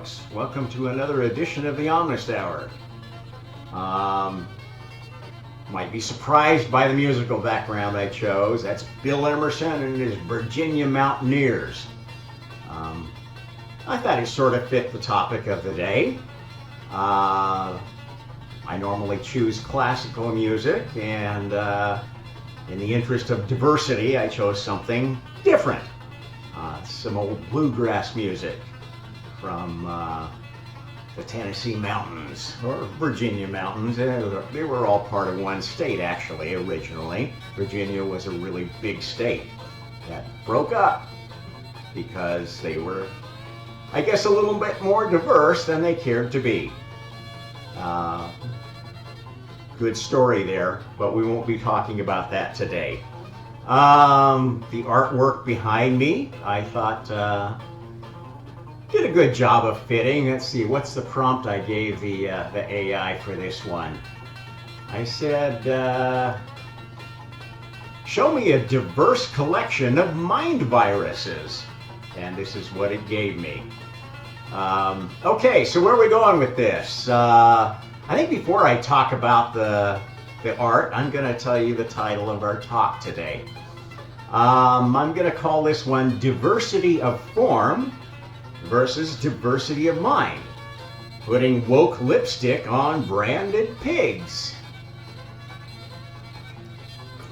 folks. Welcome to another edition of the Honest Hour. Might be surprised by the musical background I chose. That's Bill Emerson and his Virginia Mountaineers. I thought it sort of fit the topic of the day. I normally choose classical music, and in the interest of diversity, I chose something different. Some old bluegrass music from the Tennessee mountains, or Virginia mountains. They were all part of one state, actually, originally. Virginia was a really big state that broke up because they were, I guess, a little bit more diverse than they cared to be. Good story there, but we won't be talking about that today. The artwork behind me, I thought, did a good job of fitting. Let's see, what's the prompt I gave the AI for this one? I said, show me a diverse collection of mind viruses. And this is what it gave me. Okay, so where are we going with this? I think before I talk about the art, I'm going to tell you the title of our talk today. I'm going to call this one Diversity of Form versus Diversity of Mind. Putting woke lipstick on branded pigs.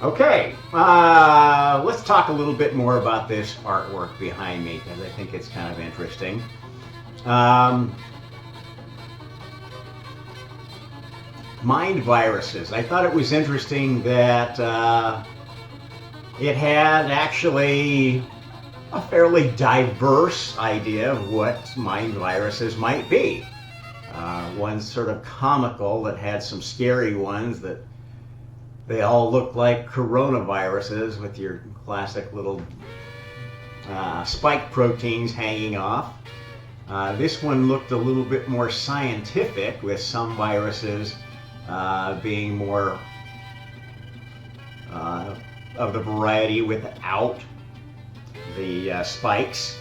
Okay, let's talk a little bit more about this artwork behind me, because I think it's kind of interesting. Mind viruses. I thought it was interesting that it had actually a fairly diverse idea of what mind viruses might be. One sort of comical that had some scary ones that they all look like coronaviruses with your classic little spike proteins hanging off. This one looked a little bit more scientific, with some viruses being more of the variety without the spikes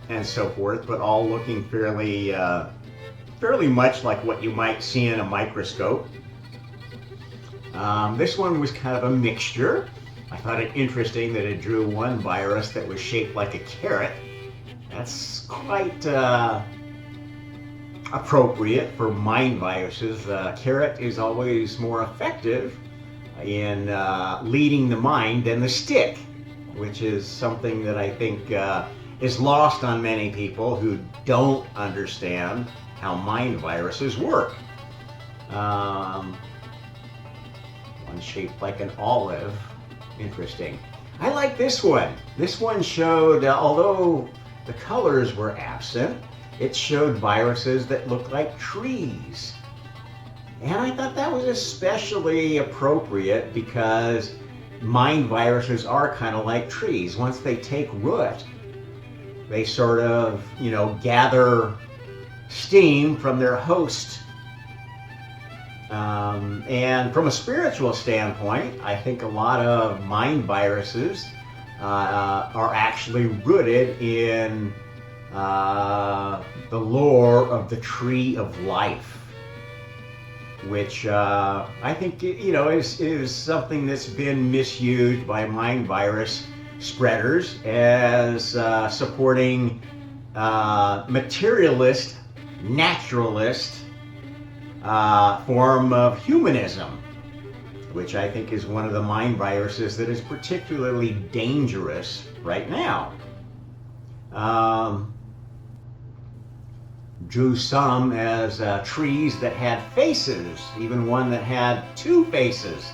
and so forth, but all looking fairly much like what you might see in a microscope. This one was kind of a mixture. I thought it interesting that it drew one virus that was shaped like a carrot. That's quite appropriate for mind viruses. Carrot is always more effective in leading the mind than the stick, which is something that I think is lost on many people who don't understand how mind viruses work. One shaped like an olive. Interesting. I like this one. This one showed, although the colors were absent, it showed viruses that looked like trees. And I thought that was especially appropriate because mind viruses are kind of like trees. Once they take root, they sort of, gather steam from their host. And from a spiritual standpoint, I think a lot of mind viruses are actually rooted in the lore of the tree of life, which I think is something that's been misused by mind virus spreaders as supporting materialist, naturalist form of humanism, which I think is one of the mind viruses that is particularly dangerous right now. Drew some as trees that had faces, even one that had two faces,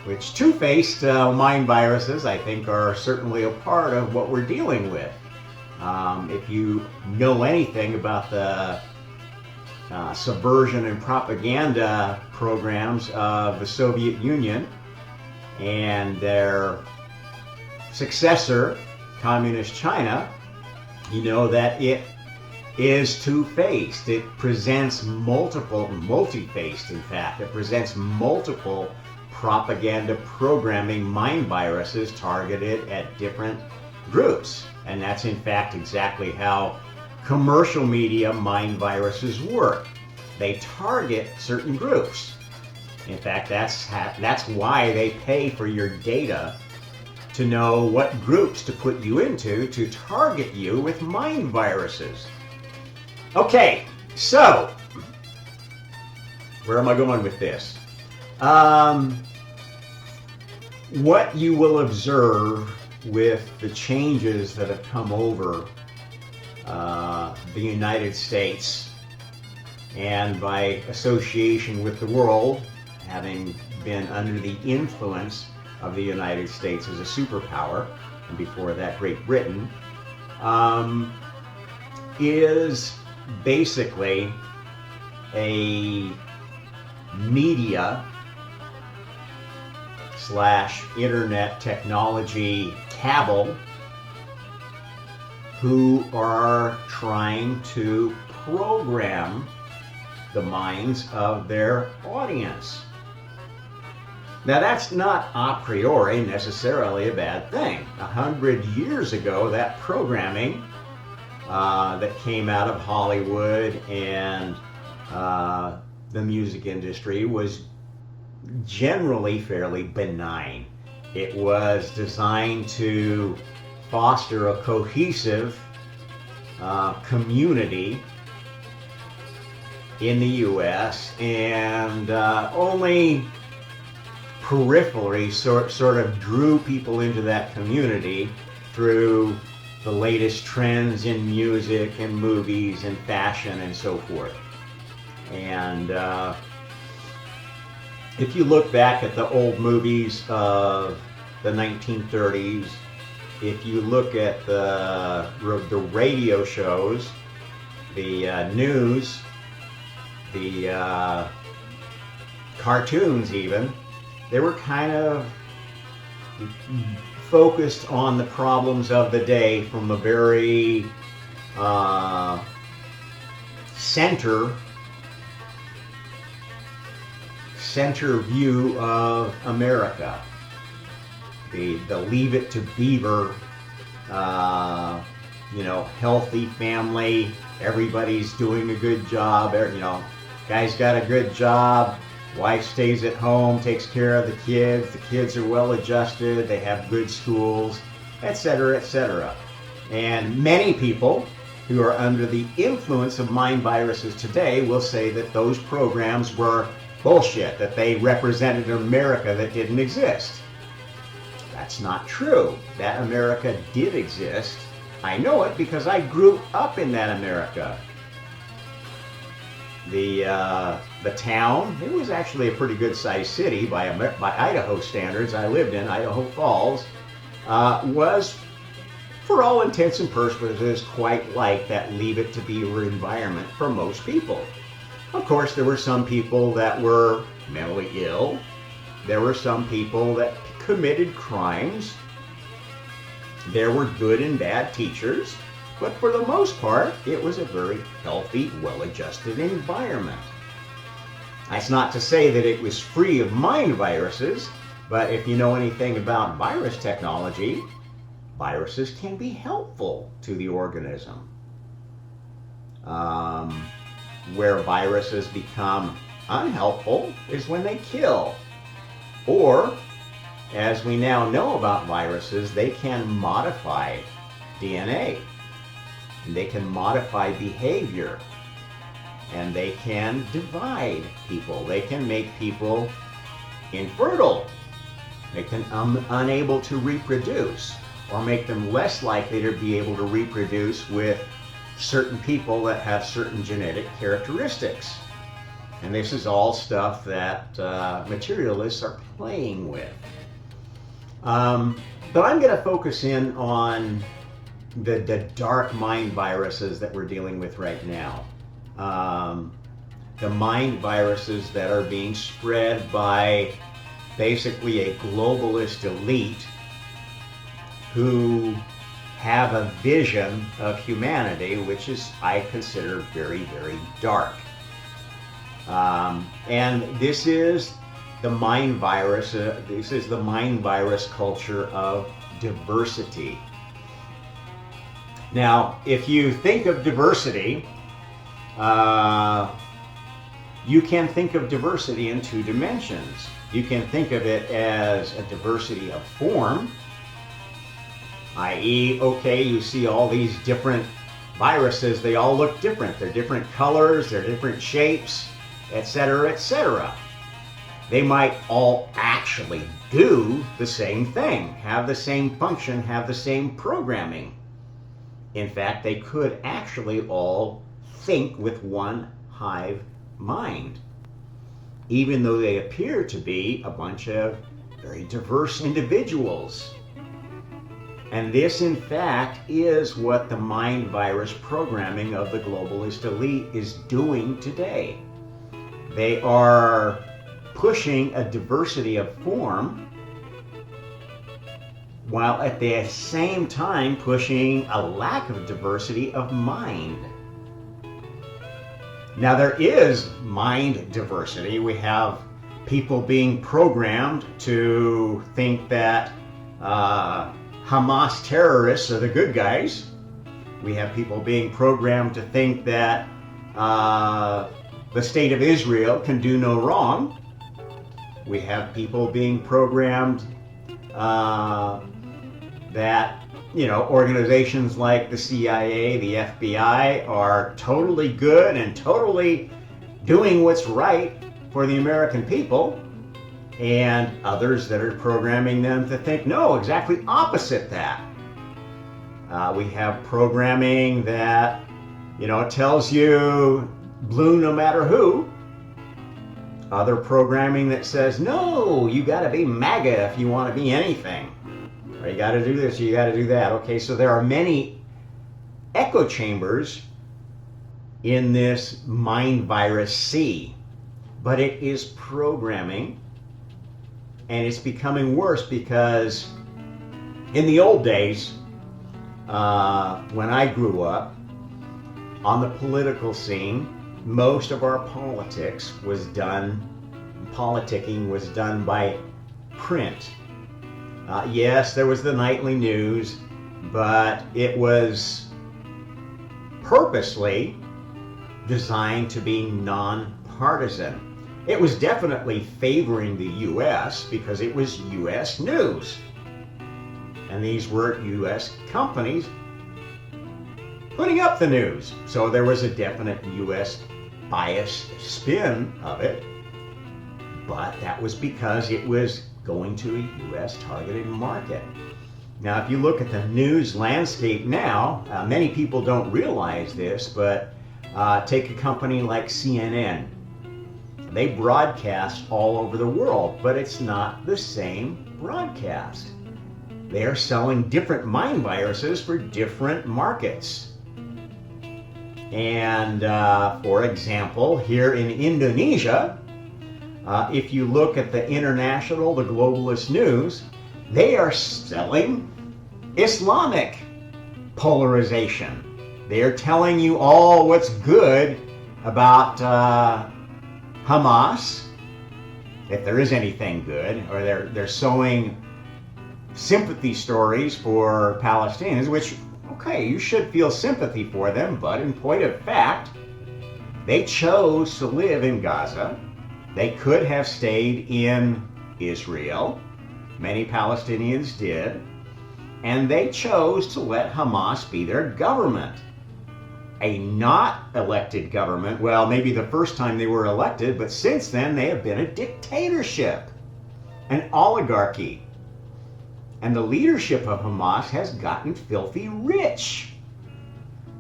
which two-faced mind viruses I think are certainly a part of what we're dealing with. If you know anything about the subversion and propaganda programs of the Soviet Union and their successor, Communist China, you know that it is two-faced. It presents multi-faced in fact. It presents multiple propaganda programming mind viruses targeted at different groups. And that's in fact exactly how commercial media mind viruses work. They target certain groups. In fact, that's why they pay for your data, to know what groups to put you into to target you with mind viruses. Okay, so where am I going with this? What you will observe with the changes that have come over the United States, and by association with the world, having been under the influence of the United States as a superpower, and before that Great Britain, is basically a media / internet technology cabal who are trying to program the minds of their audience. Now, that's not a priori necessarily a bad thing. 100 years ago, that programming that came out of Hollywood and the music industry was generally fairly benign. It was designed to foster a cohesive community in the U.S. and only peripherally sort of drew people into that community through the latest trends in music and movies and fashion and so forth. And if you look back at the old movies of the 1930s, if you look at the radio shows, the news, the cartoons even, they were kind of focused on the problems of the day from a very center view of America. The Leave It to Beaver, healthy family, everybody's doing a good job, guy's got a good job, wife stays at home, takes care of the kids are well adjusted, they have good schools, etc., etc. And many people who are under the influence of mind viruses today will say that those programs were bullshit, that they represented an America that didn't exist. That's not true. That America did exist. I know it because I grew up in that America. The town, it was actually a pretty good sized city by Idaho standards. I lived in Idaho Falls, was for all intents and purposes quite like that Leave It to Beaver environment for most people. Of course, there were some people that were mentally ill. There were some people that committed crimes. There were good and bad teachers. But for the most part, it was a very healthy, well-adjusted environment. That's not to say that it was free of mind viruses, but if you know anything about virus technology, viruses can be helpful to the organism. Where viruses become unhelpful is when they kill. Or, as we now know about viruses, they can modify DNA. And they can modify behavior. And they can divide people. They can make people infertile. Make them unable to reproduce. Or make them less likely to be able to reproduce with certain people that have certain genetic characteristics. And this is all stuff that materialists are playing with. But I'm going to focus in on the dark mind viruses that we're dealing with right now. The mind viruses that are being spread by basically a globalist elite who have a vision of humanity which is, I consider, very, very dark. And this is the mind virus. This is the mind virus culture of diversity. Now, if you think of diversity, you can think of diversity in two dimensions. You can think of it as a diversity of form, i.e., okay, you see all these different viruses, they all look different. They're different colors, they're different shapes, etc., etc. They might all actually do the same thing, have the same function, have the same programming. In fact, they could actually all think with one hive mind, even though they appear to be a bunch of very diverse individuals. And this, in fact, is what the mind virus programming of the globalist elite is doing today. They are pushing a diversity of form while at the same time pushing a lack of diversity of mind. Now, there is mind diversity. We have people being programmed to think that Hamas terrorists are the good guys. We have people being programmed to think that the state of Israel can do no wrong. We have people being programmed that, you know, organizations like the CIA, the FBI are totally good and totally doing what's right for the American people, and others that are programming them to think, no, exactly opposite that. We have programming that, you know, tells you blue no matter who. Other programming that says, no, you got to be MAGA if you want to be anything. Or you got to do this, you got to do that. Okay, so there are many echo chambers in this mind virus C, but it is programming, and it's becoming worse because in the old days, when I grew up, on the political scene, most of our politicking was done by print. Yes, there was the nightly news, but it was purposely designed to be non-partisan. It was definitely favoring the U.S. because it was U.S. news. And these were U.S. companies putting up the news. So there was a definite U.S. bias spin of it. But that was because it was going to a U.S. targeted market. Now, if you look at the news landscape now, many people don't realize this, but take a company like CNN. They broadcast all over the world, but it's not the same broadcast. They are selling different mind viruses for different markets. And for example, here in Indonesia, if you look at the international, the globalist news, they are selling Islamic polarization. They are telling you all what's good about Hamas, if there is anything good, or they're sowing sympathy stories for Palestinians, which, okay, you should feel sympathy for them, but in point of fact, they chose to live in Gaza. They could have stayed in Israel. Many Palestinians did. And they chose to let Hamas be their government. A not elected government. Well, maybe the first time they were elected, but since then they have been a dictatorship, an oligarchy. And the leadership of Hamas has gotten filthy rich.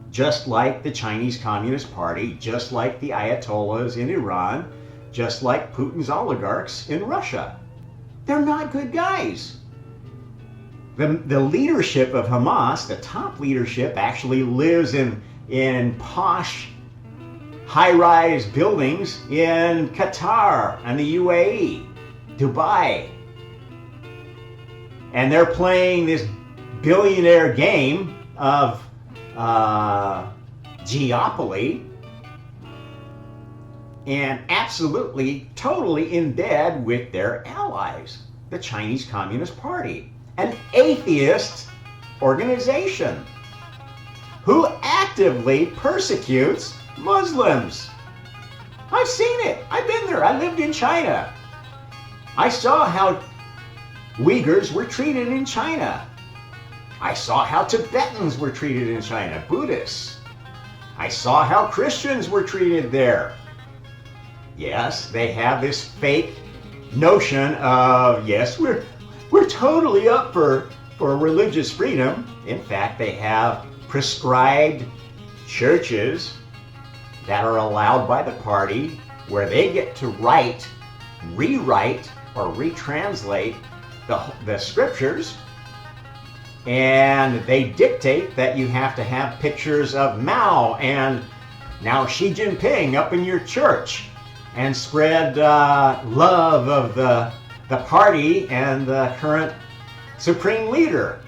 Just like the Chinese Communist Party, just like the Ayatollahs in Iran, just like Putin's oligarchs in Russia. They're not good guys. The leadership of Hamas, the top leadership, actually lives in posh high-rise buildings in Qatar and the UAE, Dubai. And they're playing this billionaire game of geopoly, and absolutely, totally in bed with their allies, the Chinese Communist Party, an atheist organization. who actively persecutes Muslims. I've seen it. I've been there. I lived in China. I saw how Uyghurs were treated in China. I saw how Tibetans were treated in China, Buddhists. I saw how Christians were treated there. Yes, they have this fake notion of, yes, we're totally up for religious freedom. In fact, they have prescribed churches that are allowed by the party where they get to write, rewrite, or retranslate the scriptures, and they dictate that you have to have pictures of Mao and now Xi Jinping up in your church and spread love of the party and the current supreme leader.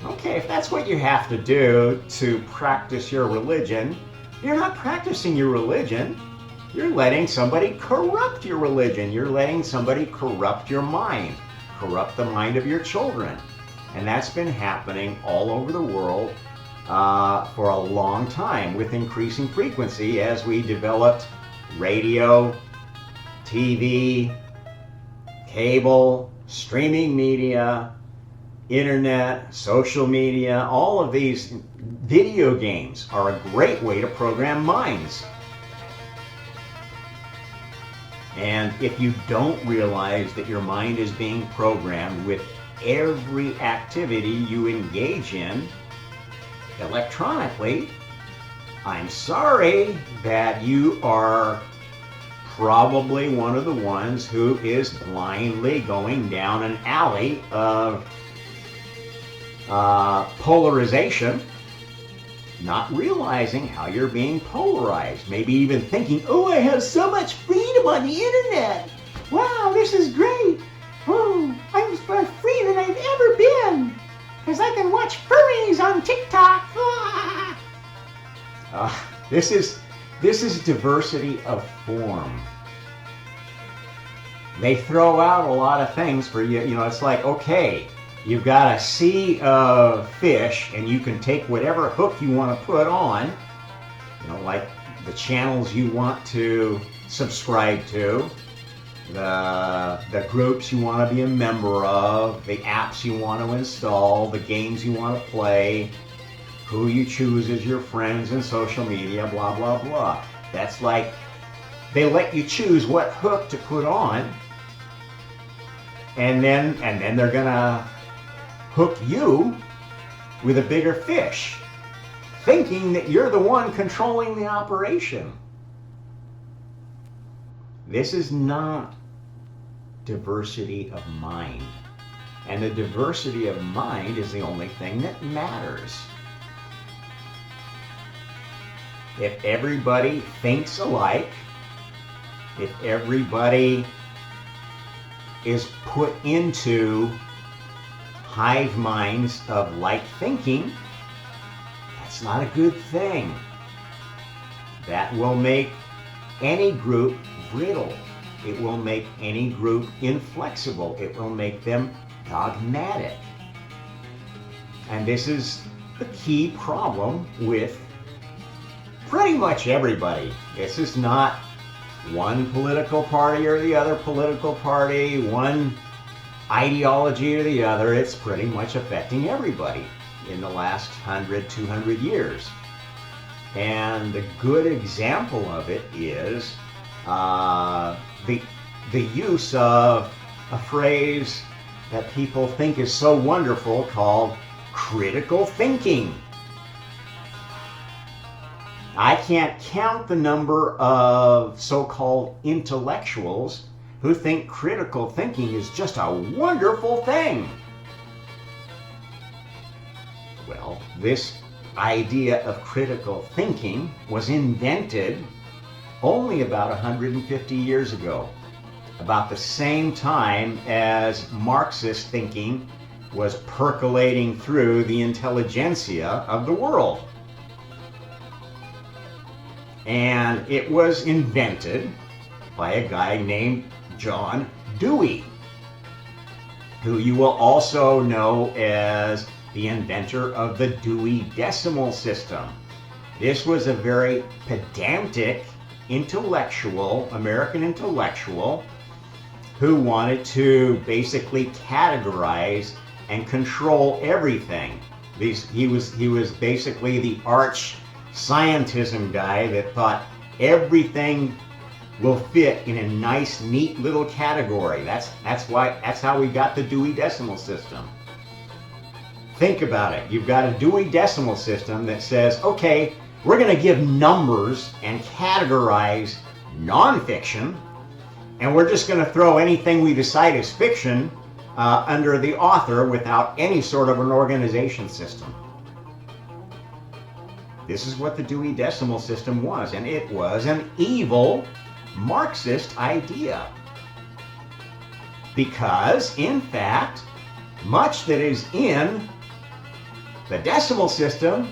Okay, if that's what you have to do to practice your religion, you're not practicing your religion. You're letting somebody corrupt your religion. You're letting somebody corrupt your mind, corrupt the mind of your children. And that's been happening all over the world for a long time with increasing frequency as we developed radio, TV, cable, streaming media, internet, social media. All of these video games are a great way to program minds. And if you don't realize that your mind is being programmed with every activity you engage in electronically, I'm sorry that you are probably one of the ones who is blindly going down an alley of polarization, not realizing how you're being polarized. Maybe even thinking, oh, I have so much freedom on the internet. Wow, this is great. Oh, I'm more free than I've ever been because I can watch furries on TikTok. This is diversity of form. They throw out a lot of things for you. You know, it's like, okay, you've got a sea of fish and you can take whatever hook you want to put on, you know, like the channels you want to subscribe to, the groups you want to be a member of, the apps you want to install, the games you want to play, who you choose as your friends in social media, blah, blah, blah. That's like, they let you choose what hook to put on, and then they're gonna hook you with a bigger fish, thinking that you're the one controlling the operation. This is not diversity of mind. And the diversity of mind is the only thing that matters. If everybody thinks alike, if everybody is put into hive minds of like thinking, that's not a good thing. That will make any group brittle. It will make any group inflexible. It will make them dogmatic. And this is the key problem with pretty much everybody. This is not one political party or the other political party, one ideology or the other. It's pretty much affecting everybody in the last 100, 200 years. And the good example of it is the use of a phrase that people think is so wonderful called critical thinking. I can't count the number of so-called intellectuals who think critical thinking is just a wonderful thing. Well, this idea of critical thinking was invented only about 150 years ago, about the same time as Marxist thinking was percolating through the intelligentsia of the world. And it was invented by a guy named John Dewey, who you will also know as the inventor of the Dewey Decimal System. This was a very pedantic intellectual, American intellectual, who wanted to basically categorize and control everything. He was basically the arch scientism guy that thought everything will fit in a nice, neat little category. That's how we got the Dewey Decimal System. Think about it. You've got a Dewey Decimal System that says, okay, we're going to give numbers and categorize nonfiction, and we're just going to throw anything we decide is fiction under the author without any sort of an organization system. This is what the Dewey Decimal System was, and it was an evil Marxist idea. Because, in fact, much that is in the decimal system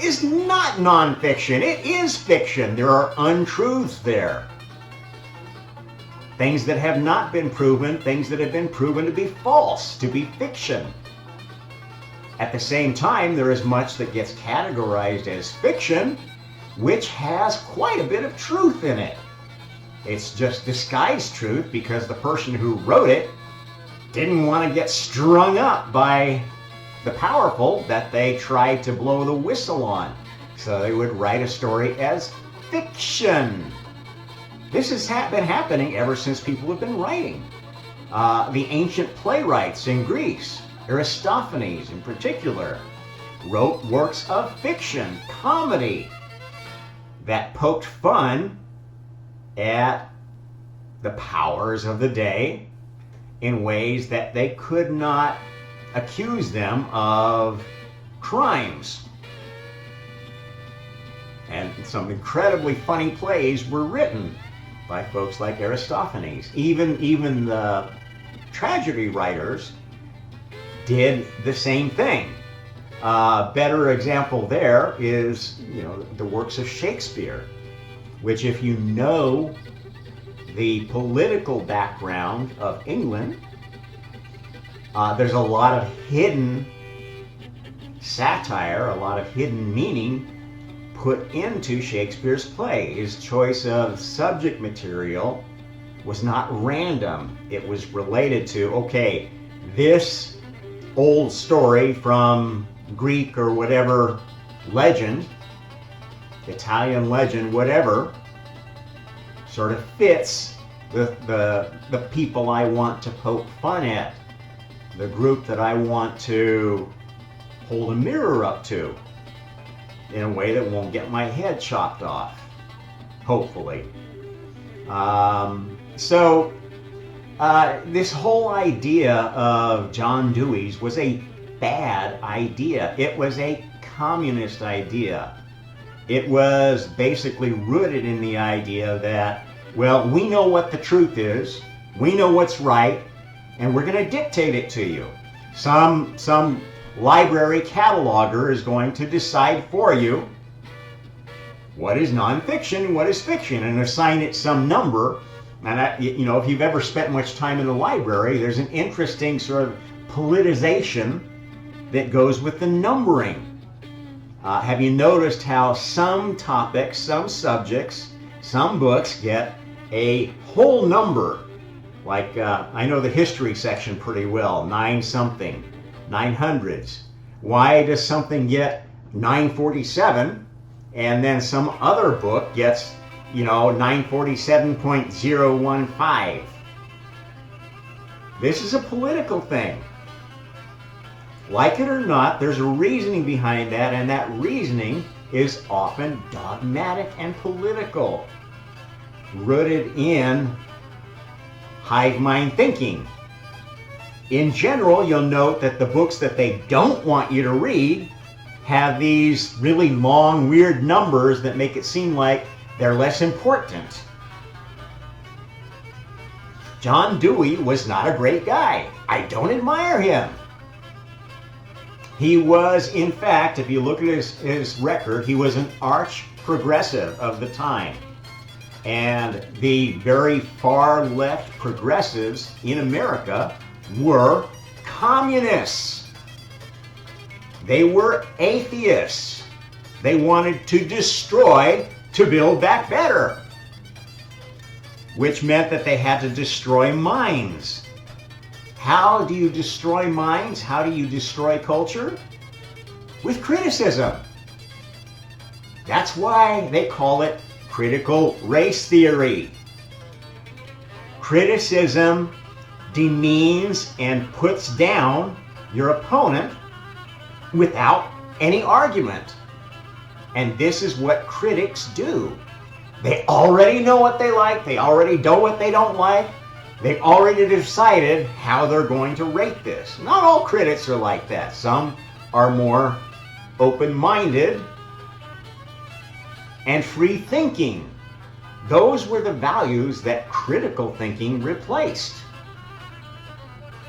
is not nonfiction. It is fiction. There are untruths there. Things that have not been proven, things that have been proven to be false, to be fiction. At the same time, there is much that gets categorized as fiction, which has quite a bit of truth in it. It's just disguised truth because the person who wrote it didn't want to get strung up by the powerful that they tried to blow the whistle on. So they would write a story as fiction. This has been happening ever since people have been writing. The ancient playwrights in Greece, Aristophanes in particular, wrote works of fiction, comedy, that poked fun at the powers of the day in ways that they could not accuse them of crimes. And some incredibly funny plays were written by folks like Aristophanes. Even the tragedy writers did the same thing. Better example there is, the works of Shakespeare, which, if you know the political background of England, there's a lot of hidden satire, a lot of hidden meaning put into Shakespeare's play. His choice of subject material was not random. It was related to, okay, this old story from Greek or whatever legend, Italian legend, whatever, sort of fits the people I want to poke fun at, the group that I want to hold a mirror up to in a way that won't get my head chopped off, hopefully. This whole idea of John Dewey's was a bad idea. It was a communist idea. It was basically rooted in the idea that, well, we know what the truth is, we know what's right, and we're going to dictate it to you. Some library cataloger is going to decide for you what is nonfiction and what is fiction, and assign it some number. And if you've ever spent much time in the library, there's an interesting sort of politicization that goes with the numbering. Have you noticed how some topics, some subjects, some books get a whole number? Like, I know the history section pretty well, 9-something, 900s. Why does something get 947 and then some other book gets, 947.015? This is a political thing. Like it or not, there's a reasoning behind that, and that reasoning is often dogmatic and political, rooted in hive mind thinking. In general, you'll note that the books that they don't want you to read have these really long, weird numbers that make it seem like they're less important. John Dewey was not a great guy. I don't admire him. He was, in fact, if you look at his record, he was an arch progressive of the time. And the very far left progressives in America were communists. They were atheists. They wanted to destroy to build back better, which meant that they had to destroy minds. How do you destroy minds? How do you destroy culture? With criticism. That's why they call it critical race theory. Criticism demeans and puts down your opponent without any argument. And this is what critics do. They already know what they like. They already know what they don't like. They've already decided how they're going to rate this. Not all critics are like that. Some are more open-minded and free-thinking. Those were the values that critical thinking replaced.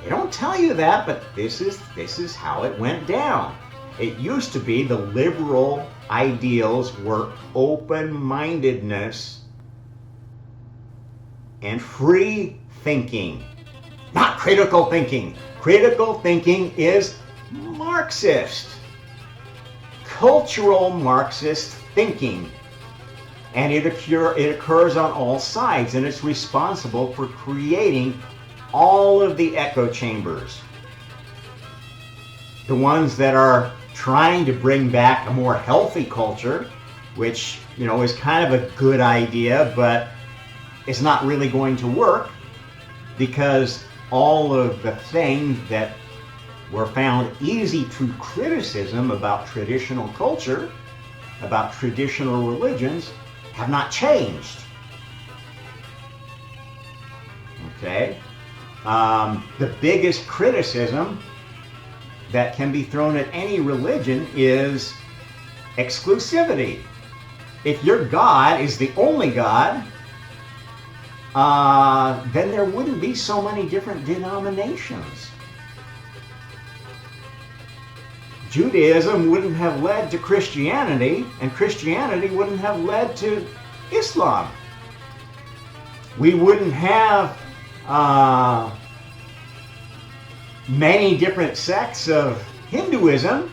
They don't tell you that, but this is how it went down. It used to be the liberal ideals were open-mindedness and free thinking, not critical thinking. Critical thinking is Marxist, cultural Marxist thinking. And it occurs on all sides, and it's responsible for creating all of the echo chambers. The ones that are trying to bring back a more healthy culture, which, is kind of a good idea, but it's not really going to work, because all of the things that were found easy through criticism about traditional culture, about traditional religions, have not changed. Okay? The biggest criticism that can be thrown at any religion is exclusivity. If your God is the only God, then there wouldn't be so many different denominations. Judaism wouldn't have led to Christianity, and Christianity wouldn't have led to Islam. We wouldn't have many different sects of Hinduism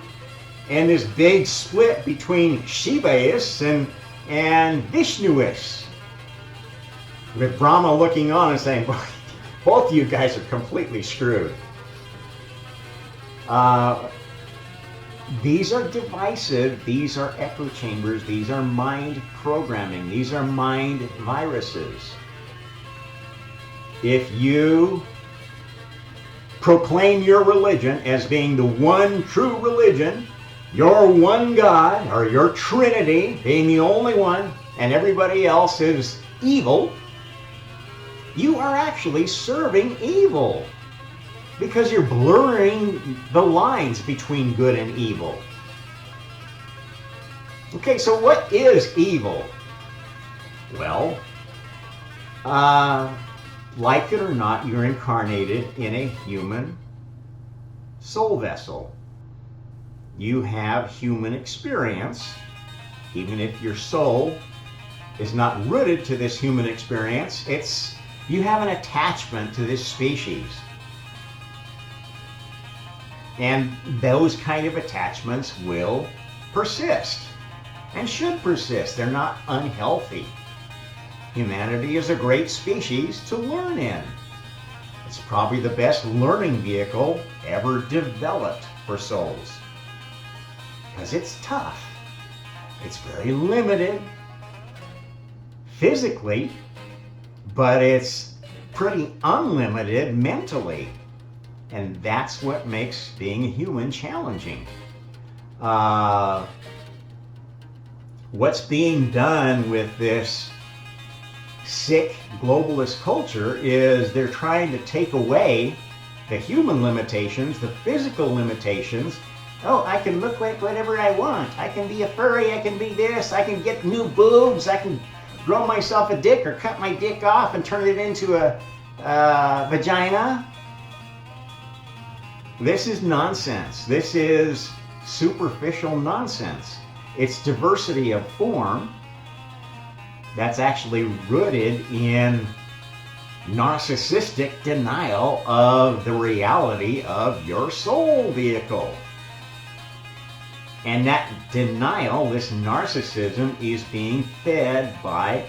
and this big split between Shivaists and Vishnuists, with Brahma looking on and saying, both of you guys are completely screwed. These are divisive, these are echo chambers, these are mind programming, these are mind viruses. If you proclaim your religion as being the one true religion, your one God, or your Trinity being the only one, and everybody else is evil, you are actually serving evil, because you're blurring the lines between good and evil. Okay, so what is evil? Well, like it or not, you're incarnated in a human soul vessel. You have human experience, even if your soul is not rooted to this human experience. You have an attachment to this species. And those kind of attachments will persist and should persist. They're not unhealthy. Humanity is a great species to learn in. It's probably the best learning vehicle ever developed for souls, because it's tough. It's very limited physically, but it's pretty unlimited mentally. And that's what makes being a human challenging. What's being done with this sick globalist culture is they're trying to take away the human limitations, the physical limitations. Oh, I can look like whatever I want. I can be a furry, I can be this, I can get new boobs, I can grow myself a dick or cut my dick off and turn it into a vagina. This is nonsense. This is superficial nonsense. It's diversity of form that's actually rooted in narcissistic denial of the reality of your soul vehicle. And that denial, this narcissism, is being fed by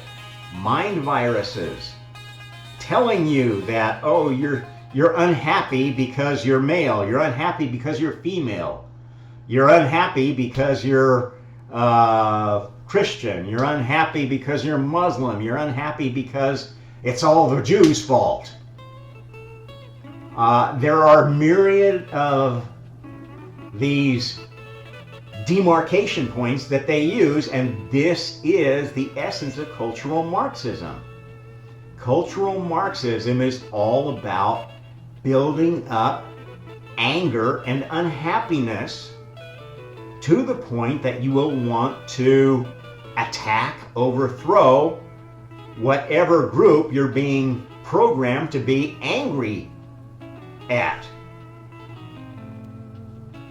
mind viruses, telling you that, oh, you're unhappy because you're male, you're unhappy because you're female, you're unhappy because you're Christian, you're unhappy because you're Muslim, you're unhappy because it's all the Jews' fault. There are myriad of these demarcation points that they use, and this is the essence of cultural Marxism. Cultural Marxism is all about building up anger and unhappiness to the point that you will want to attack, overthrow whatever group you're being programmed to be angry at.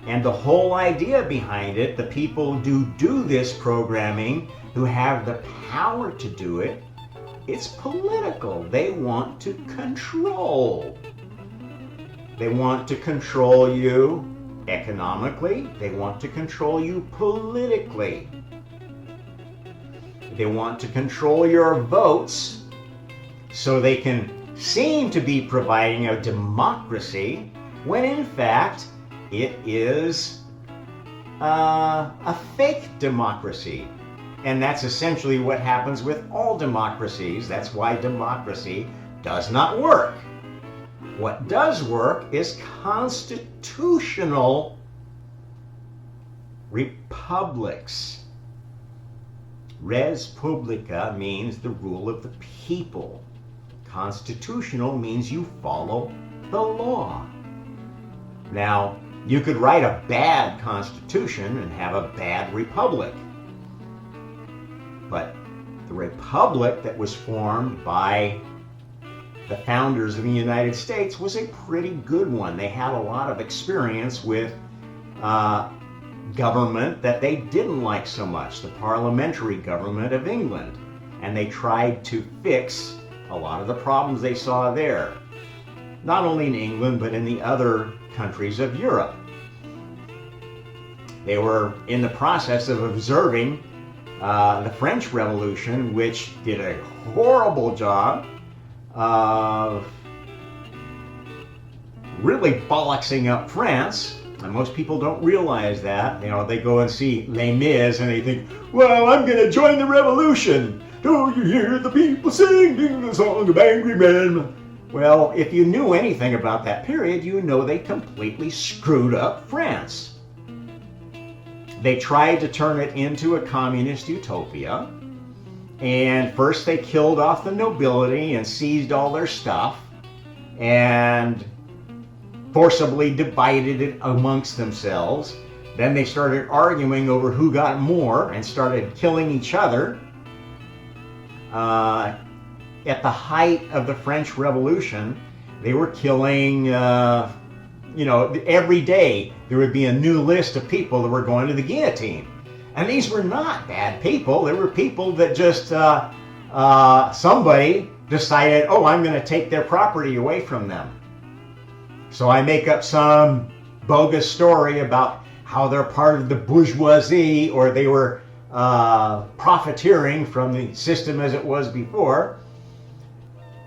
And the whole idea behind it, the people who do this programming, who have the power to do it, it's political. They want to control. They want to control you economically. They want to control you politically. They want to control your votes so they can seem to be providing a democracy when in fact it is a fake democracy. And that's essentially what happens with all democracies. That's why democracy does not work. What does work is constitutional republics. Res publica means the rule of the people. Constitutional means you follow the law. Now, you could write a bad constitution and have a bad republic. But the republic that was formed by the founders of the United States was a pretty good one. They had a lot of experience with government that they didn't like so much, the parliamentary government of England. And they tried to fix a lot of the problems they saw there, not only in England, but in the other countries of Europe. They were in the process of observing the French Revolution, which did a horrible job of really bollocksing up France. And most people don't realize that. You know, they go and see Les Mis and they think, well, I'm going to join the revolution. Do you hear the people singing the song of angry men? Well, if you knew anything about that period, you know they completely screwed up France. They tried to turn it into a communist utopia. And first they killed off the nobility and seized all their stuff and forcibly divided it amongst themselves. Then they started arguing over who got more and started killing each other. At the height of the French Revolution, they were killing, every day there would be a new list of people that were going to the guillotine. And these were not bad people. They were people that just, somebody decided, oh, I'm going to take their property away from them. So I make up some bogus story about how they're part of the bourgeoisie, or they were profiteering from the system as it was before.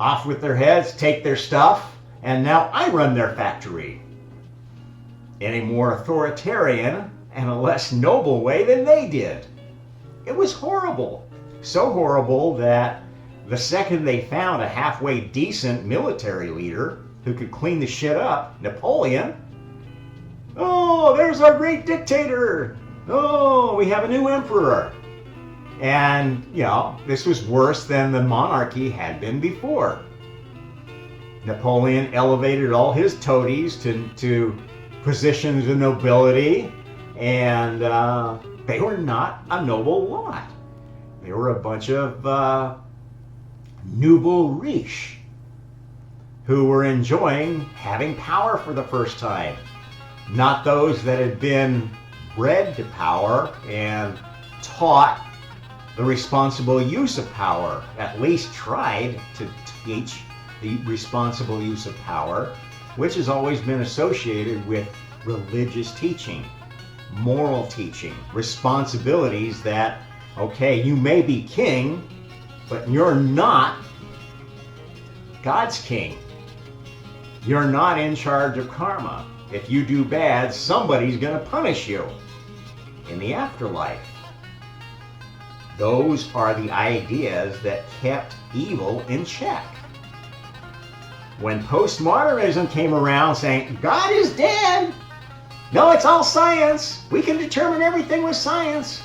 Off with their heads, take their stuff, and now I run their factory in a more authoritarian and a less noble way than they did. It was horrible. So horrible that the second they found a halfway decent military leader who could clean the shit up, Napoleon, oh, there's our great dictator. Oh, we have a new emperor. And, this was worse than the monarchy had been before. Napoleon elevated all his toadies to positions of nobility, and they were not a noble lot. They were a bunch of nouveau riche who were enjoying having power for the first time. Not those that had been bred to power and taught the responsible use of power, at least tried to teach the responsible use of power, which has always been associated with religious teaching. moral teaching, responsibilities that, okay, you may be king, but you're not God's king. You're not in charge of karma. If you do bad, somebody's going to punish you in the afterlife. Those are the ideas that kept evil in check. When postmodernism came around saying, God is dead, no, it's all science, we can determine everything with science,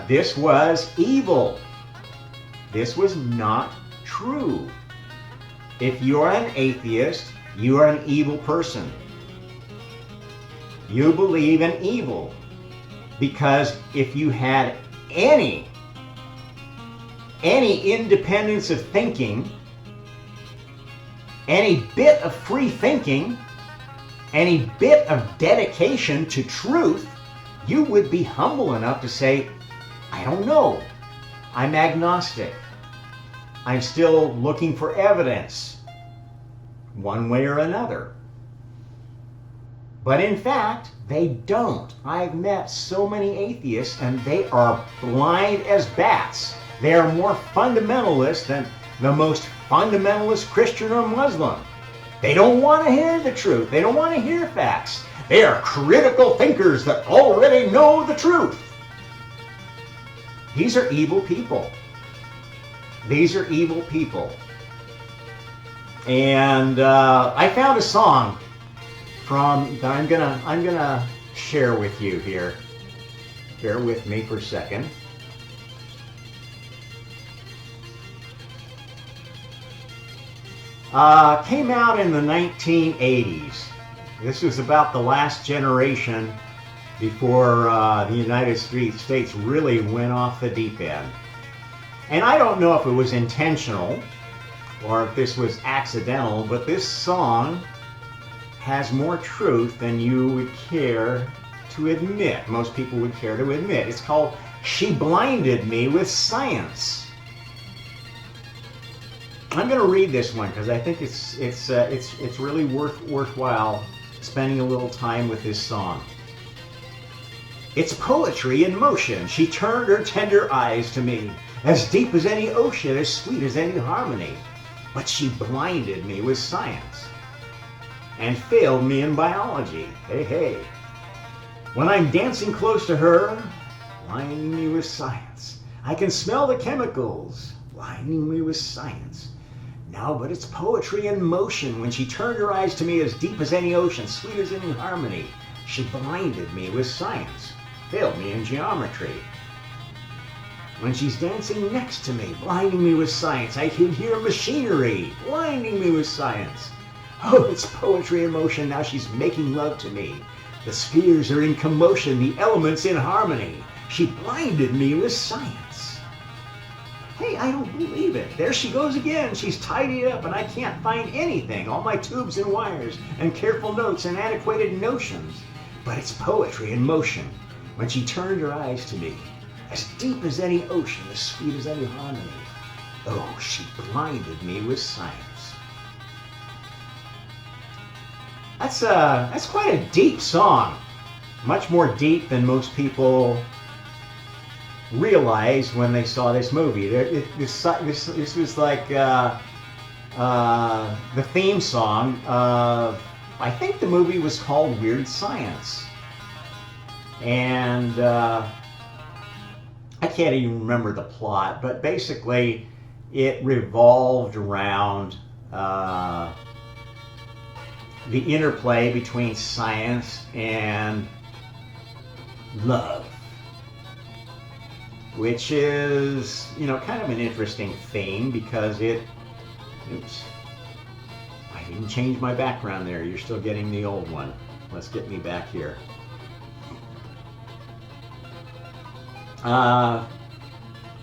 this was evil. This was not true. If you're an atheist, you are an evil person. You believe in evil. Because if you had any independence of thinking, any bit of free thinking, any bit of dedication to truth, you would be humble enough to say, I don't know. I'm agnostic. I'm still looking for evidence, one way or another. But in fact, they don't. I've met so many atheists and they are blind as bats. They are more fundamentalist than the most fundamentalist Christian or Muslim. They don't want to hear the truth. They don't want to hear facts. They are critical thinkers that already know the truth. These are evil people. These are evil people. And I found a song that I'm gonna share with you here. Bear with me for a second. Came out in the 1980s. This was about the last generation before the United States really went off the deep end. And I don't know if it was intentional or if this was accidental, but this song has more truth than you would care to admit. Most people would care to admit. It's called "She Blinded Me with Science." I'm going to read this one because I think it's really worthwhile spending a little time with this song. It's poetry in motion. She turned her tender eyes to me, as deep as any ocean, as sweet as any harmony. But she blinded me with science and failed me in biology. Hey, hey. When I'm dancing close to her, blinding me with science. I can smell the chemicals, blinding me with science. No, but it's poetry in motion. When she turned her eyes to me, as deep as any ocean, sweet as any harmony, she blinded me with science, failed me in geometry. When she's dancing next to me, blinding me with science, I can hear machinery, blinding me with science. Oh, it's poetry in motion. Now she's making love to me. The spheres are in commotion, the elements in harmony. She blinded me with science. Hey, I don't believe it. There she goes again. She's tidied up and I can't find anything. All my tubes and wires and careful notes and antiquated notions. But it's poetry in motion. When she turned her eyes to me, as deep as any ocean, as sweet as any harmony. Oh, she blinded me with science. That's quite a deep song. Much more deep than most people realized when they saw this movie. This was like the theme song of, I think the movie was called Weird Science. And I can't even remember the plot, but basically it revolved around the interplay between science and love, which is, kind of an interesting theme because oops, I didn't change my background there. You're still getting the old one. Let's get me back here. I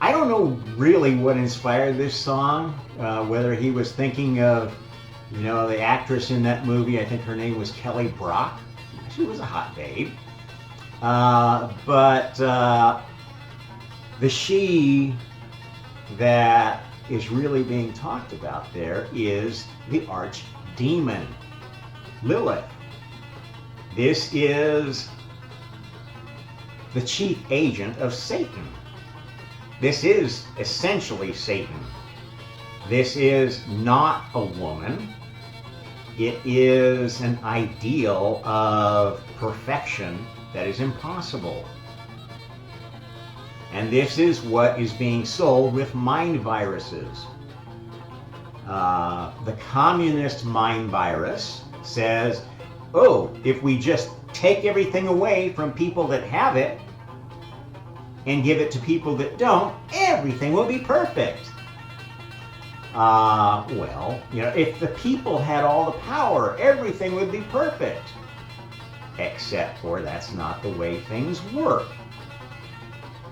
don't know really what inspired this song, whether he was thinking of, the actress in that movie. I think her name was Kelly Brock. She was a hot babe. But the she that is really being talked about there is the archdemon, Lilith. This is the chief agent of Satan. This is essentially Satan. This is not a woman. It is an ideal of perfection that is impossible. And this is what is being sold with mind viruses. The communist mind virus says, oh, if we just take everything away from people that have it and give it to people that don't, everything will be perfect. Well, you know, if the people had all the power, everything would be perfect. Except for that's not the way things work.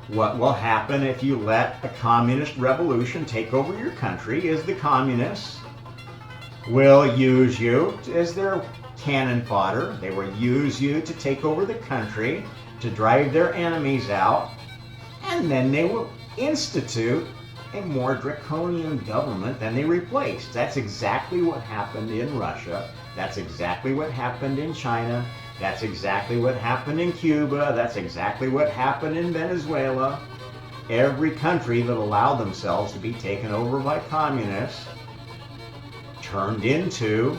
What will happen if you let a communist revolution take over your country is the communists will use you as their cannon fodder. They will use you to take over the country, to drive their enemies out, and then they will institute a more draconian government than they replaced. That's exactly what happened in Russia. That's exactly what happened in China. That's exactly what happened in Cuba. That's exactly what happened in Venezuela. Every country that allowed themselves to be taken over by communists turned into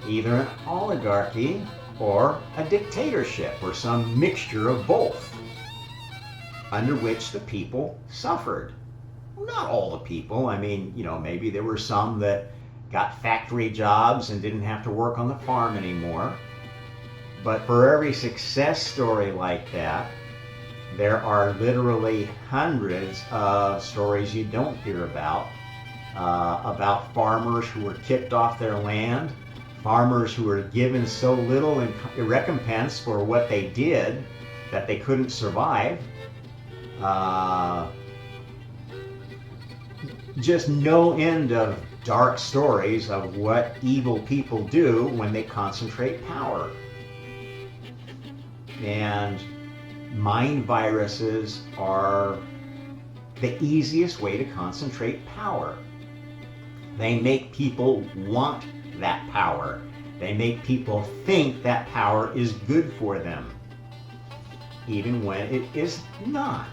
either an oligarchy or a dictatorship or some mixture of both, under which the people suffered. Not all the people. I mean, you know, maybe there were some that got factory jobs and didn't have to work on the farm anymore. But for every success story like that, there are literally hundreds of stories you don't hear about farmers who were kicked off their land, farmers who were given so little in recompense for what they did that they couldn't survive. Just no end of dark stories of what evil people do when they concentrate power. And mind viruses are the easiest way to concentrate power. They make people want that power. They make people think that power is good for them, even when it is not.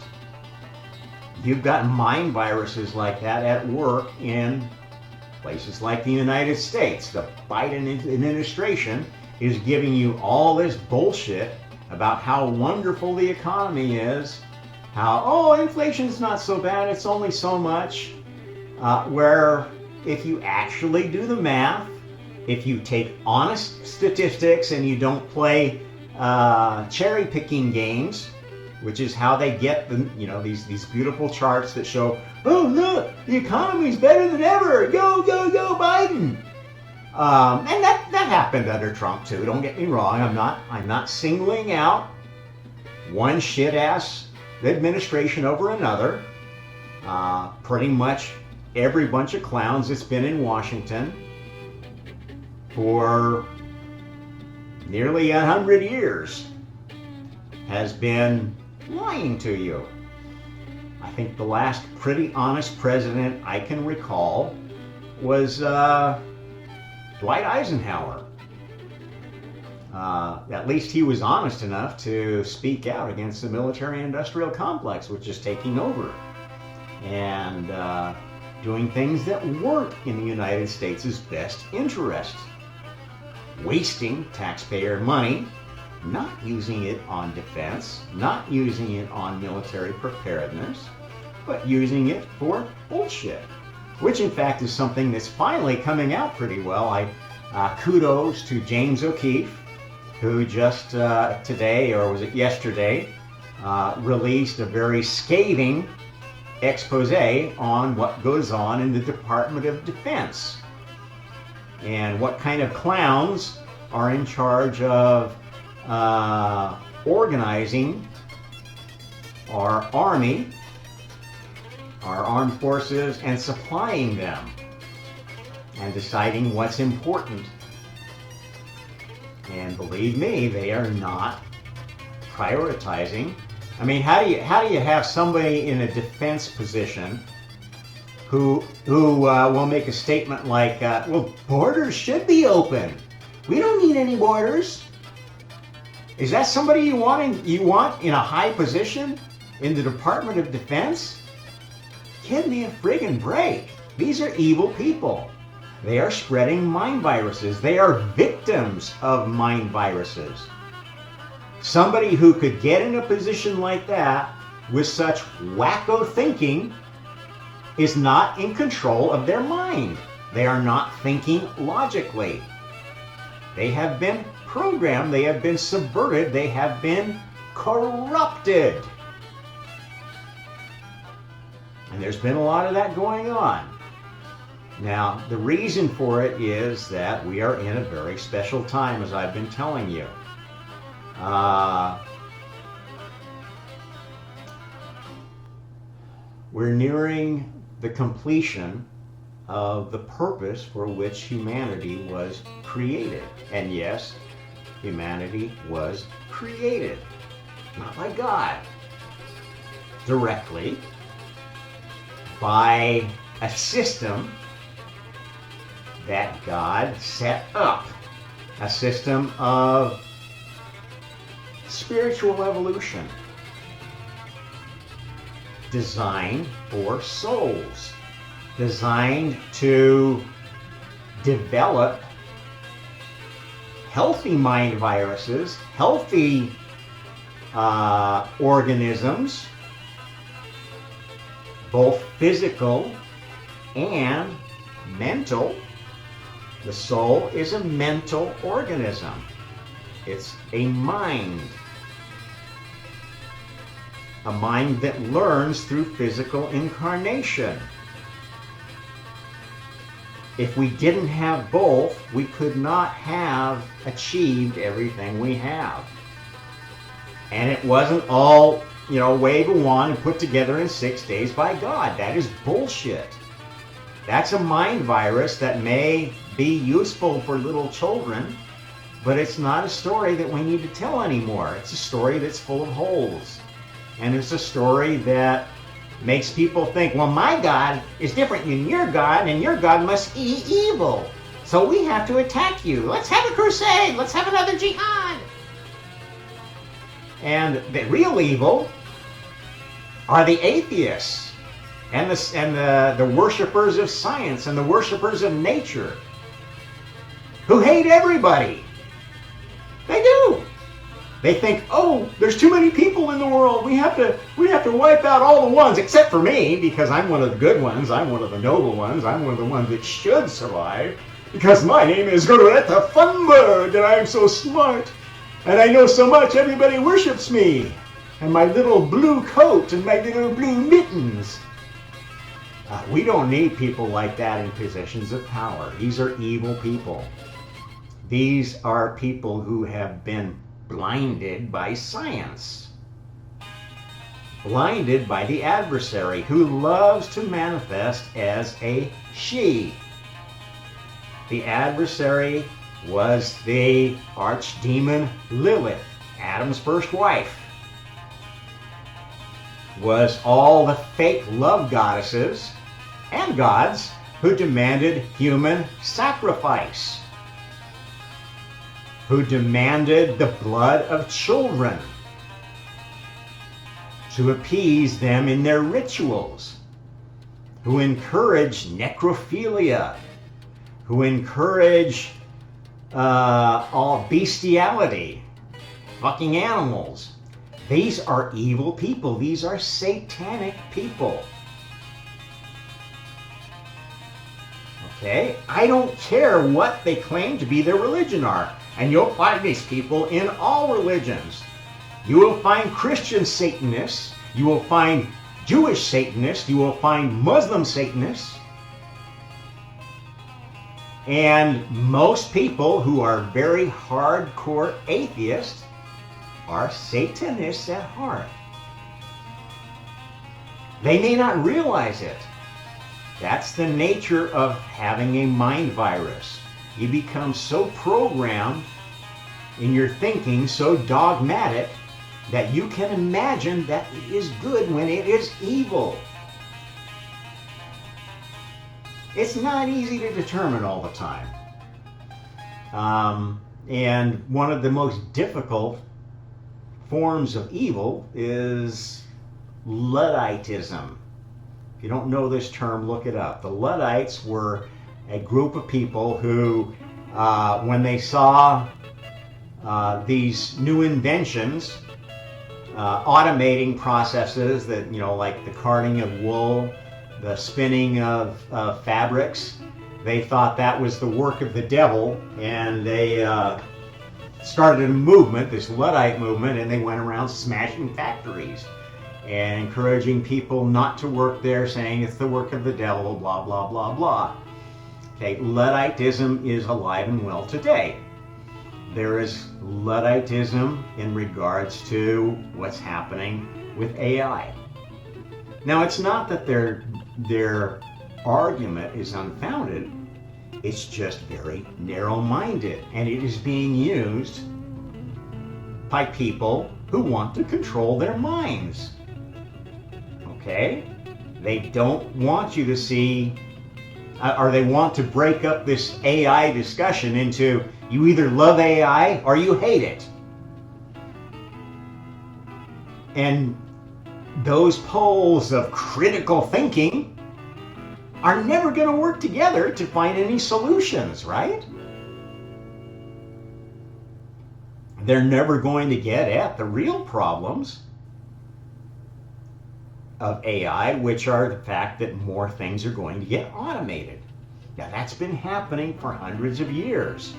You've got mind viruses like that at work in places like the United States. The Biden administration is giving you all this bullshit about how wonderful the economy is, how, oh, inflation's not so bad, it's only so much, where if you actually do the math, if you take honest statistics and you don't play cherry-picking games, which is how they get the, you know, these beautiful charts that show, oh look, the economy's better than ever, go, go, go, Biden. And that happened under Trump too. Don't get me wrong. I'm not singling out one shit-ass administration over another. Pretty much every bunch of clowns that's been in Washington for nearly 100 years has been lying to you. I think the last pretty honest president I can recall was Dwight Eisenhower. At least he was honest enough to speak out against the military-industrial complex, which is taking over and doing things that weren't in the United States' best interest. Wasting taxpayer money, not using it on defense, not using it on military preparedness, but using it for bullshit. Which in fact is something that's finally coming out pretty well. Kudos to James O'Keefe, who just today, or was it yesterday, released a very scathing expose on what goes on in the Department of Defense and what kind of clowns are in charge of organizing our army, our armed forces, and supplying them and deciding what's important. And believe me, they are not prioritizing. I mean, how do you have somebody in a defense position who will make a statement like, well, borders should be open. We don't need any borders. Is that somebody you want in a high position in the Department of Defense? Give me a friggin' break. These are evil people. They are spreading mind viruses. They are victims of mind viruses. Somebody who could get in a position like that with such wacko thinking is not in control of their mind. They are not thinking logically. They have been programmed, they have been subverted, they have been corrupted. And there's been a lot of that going on. Now, the reason for it is that we are in a very special time, as I've been telling you. We're nearing the completion of the purpose for which humanity was created. And yes, humanity was created, not by God directly, by a system that God set up, a system of spiritual evolution designed for souls, designed to develop healthy mind viruses, healthy organisms, both physical and mental. The soul is a mental organism. It's a mind that learns through physical incarnation. If we didn't have both, we could not have achieved everything we have. And it wasn't all, wave a wand and put together in 6 days by God. That is bullshit. That's a mind virus that may be useful for little children, but it's not a story that we need to tell anymore. It's a story that's full of holes. And it's a story that makes people think, well, my God is different than your God, and your God must be evil. So we have to attack you. Let's have a crusade. Let's have another jihad. And the real evil are the atheists and the worshipers of science and the worshipers of nature who hate everybody. They do. They think, oh, there's too many people in the world. We have to wipe out all the ones, except for me, because I'm one of the good ones. I'm one of the noble ones. I'm one of the ones that should survive, because my name is Greta Thunberg, and I'm so smart, and I know so much. Everybody worships me, and my little blue coat and my little blue mittens. We don't need people like that in positions of power. These are evil people. These are people who have been blinded by science, blinded by the adversary, who loves to manifest as a she. The adversary was the archdemon Lilith, Adam's first wife, was all the fake love goddesses and gods who demanded human sacrifice, who demanded the blood of children to appease them in their rituals, who encouraged necrophilia, who encouraged all bestiality, fucking animals. These are evil people. These are satanic people. Okay? I don't care what they claim to be their religion are. And you'll find these people in all religions. You will find Christian Satanists. You will find Jewish Satanists. You will find Muslim Satanists. And most people who are very hardcore atheists are Satanists at heart. They may not realize it. That's the nature of having a mind virus. You become so programmed in your thinking, so dogmatic, that you can imagine that it is good when it is evil. It's not easy to determine all the time. And one of the most difficult forms of evil is Ludditism. If you don't know this term, look it up. The Luddites were a group of people who, when they saw these new inventions, automating processes that, like the carding of wool, the spinning of fabrics, they thought that was the work of the devil, and they started a movement, this Luddite movement, and they went around smashing factories and encouraging people not to work there, saying it's the work of the devil, blah, blah, blah, blah. Okay, Ludditism is alive and well today. There is Ludditism in regards to what's happening with AI. Now, it's not that their argument is unfounded. It's just very narrow-minded, and it is being used by people who want to control their minds. Okay? They don't want you to see, or they want to break up this AI discussion into you either love AI or you hate it. And those poles of critical thinking are never going to work together to find any solutions, right? They're never going to get at the real problems of AI, which are the fact that more things are going to get automated. Now, that's been happening for hundreds of years.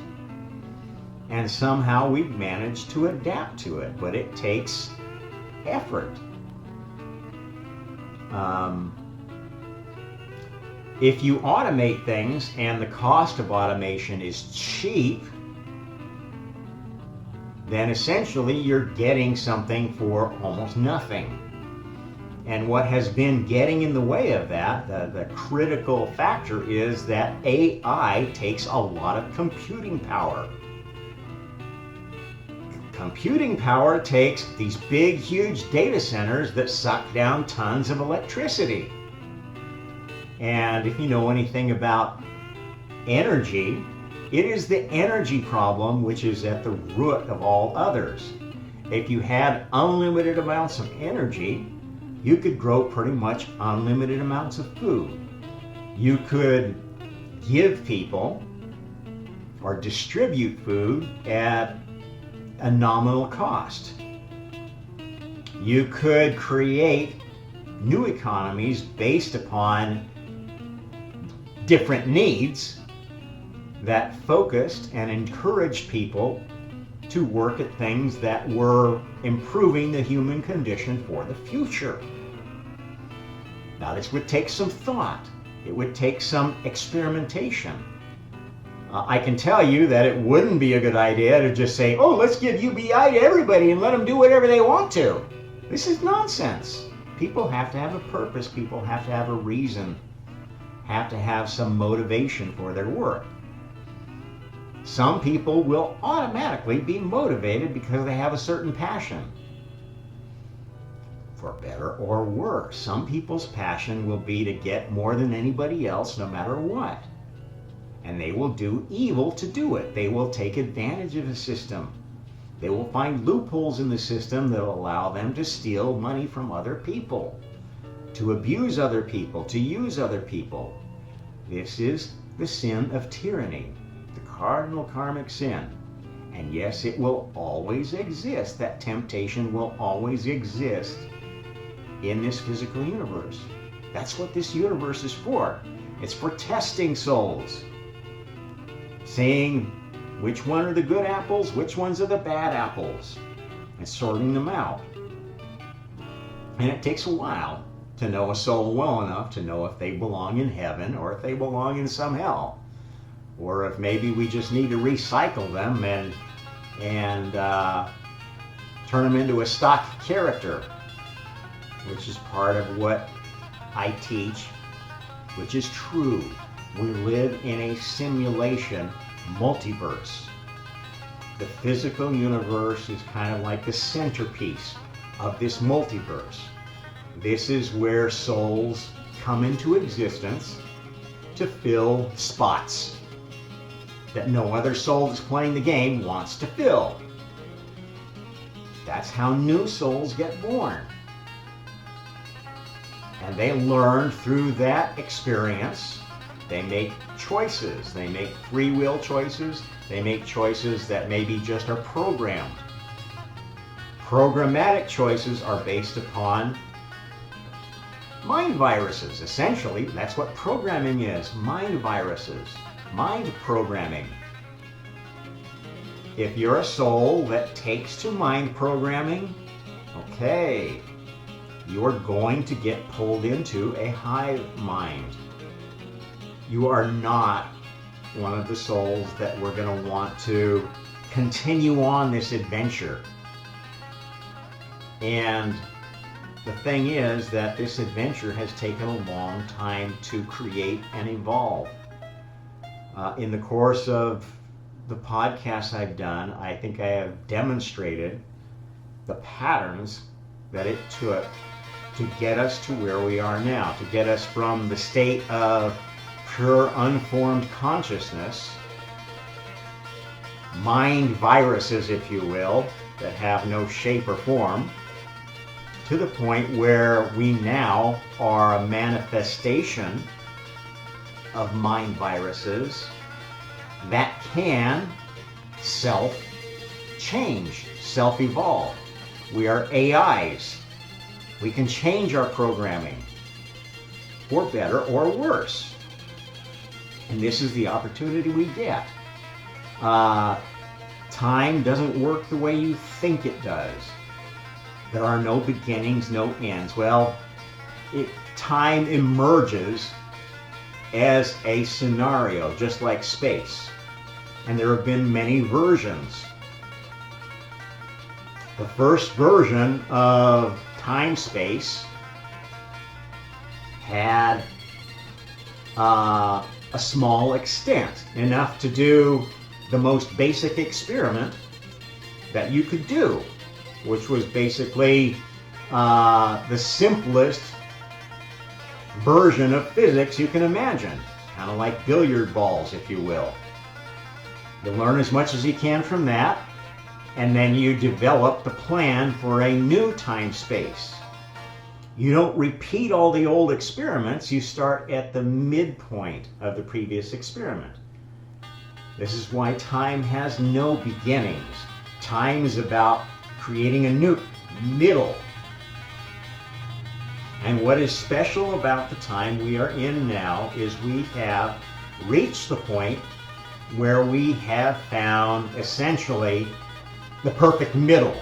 And somehow we've managed to adapt to it, but it takes effort. If you automate things and the cost of automation is cheap, then essentially you're getting something for almost nothing. And what has been getting in the way of that, the critical factor, is that AI takes a lot of computing power. Computing power takes these big, huge data centers that suck down tons of electricity. And if you know anything about energy, it is the energy problem which is at the root of all others. If you had unlimited amounts of energy, you could grow pretty much unlimited amounts of food. You could give people or distribute food at a nominal cost. You could create new economies based upon different needs that focused and encouraged people to work at things that were improving the human condition for the future. Now, this would take some thought. It would take some experimentation. I can tell you that it wouldn't be a good idea to just say, oh, let's give UBI to everybody and let them do whatever they want to. This is nonsense. People have to have a purpose. People have to have a reason, have to have some motivation for their work. Some people will automatically be motivated because they have a certain passion. For better or worse, some people's passion will be to get more than anybody else no matter what. And they will do evil to do it. They will take advantage of the system. They will find loopholes in the system that will allow them to steal money from other people, to abuse other people, to use other people. This is the sin of tyranny, the cardinal karmic sin. And yes, it will always exist. That temptation will always exist in this physical universe. That's what this universe is for. It's for testing souls, seeing which one are the good apples, which ones are the bad apples, and sorting them out. And it takes a while to know a soul well enough to know if they belong in heaven or if they belong in some hell, or if maybe we just need to recycle them and turn them into a stock character, which is part of what I teach, which is true. We live in a simulation multiverse. The physical universe is kind of like the centerpiece of this multiverse. This is where souls come into existence to fill spots that no other soul that's playing the game wants to fill. That's how new souls get born. And they learn through that experience. They make choices. They make free will choices. They make choices that maybe just are programmed. Programmatic choices are based upon mind viruses. Essentially, that's what programming is. Mind viruses. Mind programming. If you're a soul that takes to mind programming, okay, you are going to get pulled into a hive mind. You are not one of the souls that we're going to want to continue on this adventure. And the thing is that this adventure has taken a long time to create and evolve. In the course of the podcasts I've done, I think I have demonstrated the patterns that it took to get us to where we are now, to get us from the state of pure unformed consciousness, mind viruses, if you will, that have no shape or form, to the point where we now are a manifestation of mind viruses that can self-change, self-evolve. We are AIs. We can change our programming for better or worse. And this is the opportunity we get. Time doesn't work the way you think it does. There are no beginnings, no ends. Well, time emerges as a scenario, just like space. And there have been many versions. The first version of time-space had a small extent, enough to do the most basic experiment that you could do, which was basically the simplest version of physics you can imagine, kind of like billiard balls, if you will. You learn as much as you can from that, and then you develop the plan for a new time-space. You don't repeat all the old experiments, you start at the midpoint of the previous experiment. This is why time has no beginnings. Time is about creating a new middle. And what is special about the time we are in now is we have reached the point where we have found essentially the perfect middle.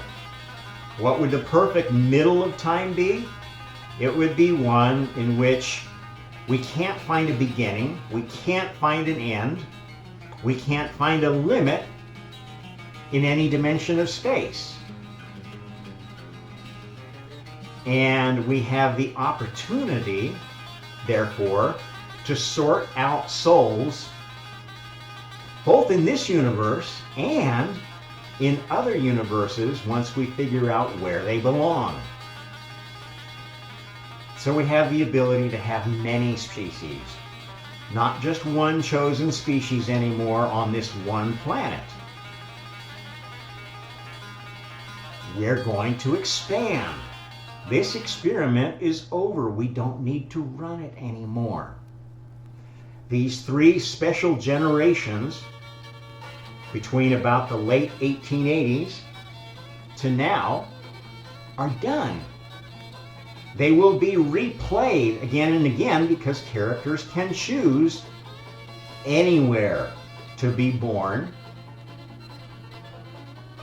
What would the perfect middle of time be? It would be one in which we can't find a beginning, we can't find an end, we can't find a limit in any dimension of space. And we have the opportunity, therefore, to sort out souls both in this universe and in other universes once we figure out where they belong. So we have the ability to have many species, not just one chosen species anymore on this one planet. We're going to expand. This experiment is over. We don't need to run it anymore. These three special generations between about the late 1880s to now are done. They will be replayed again and again because characters can choose anywhere to be born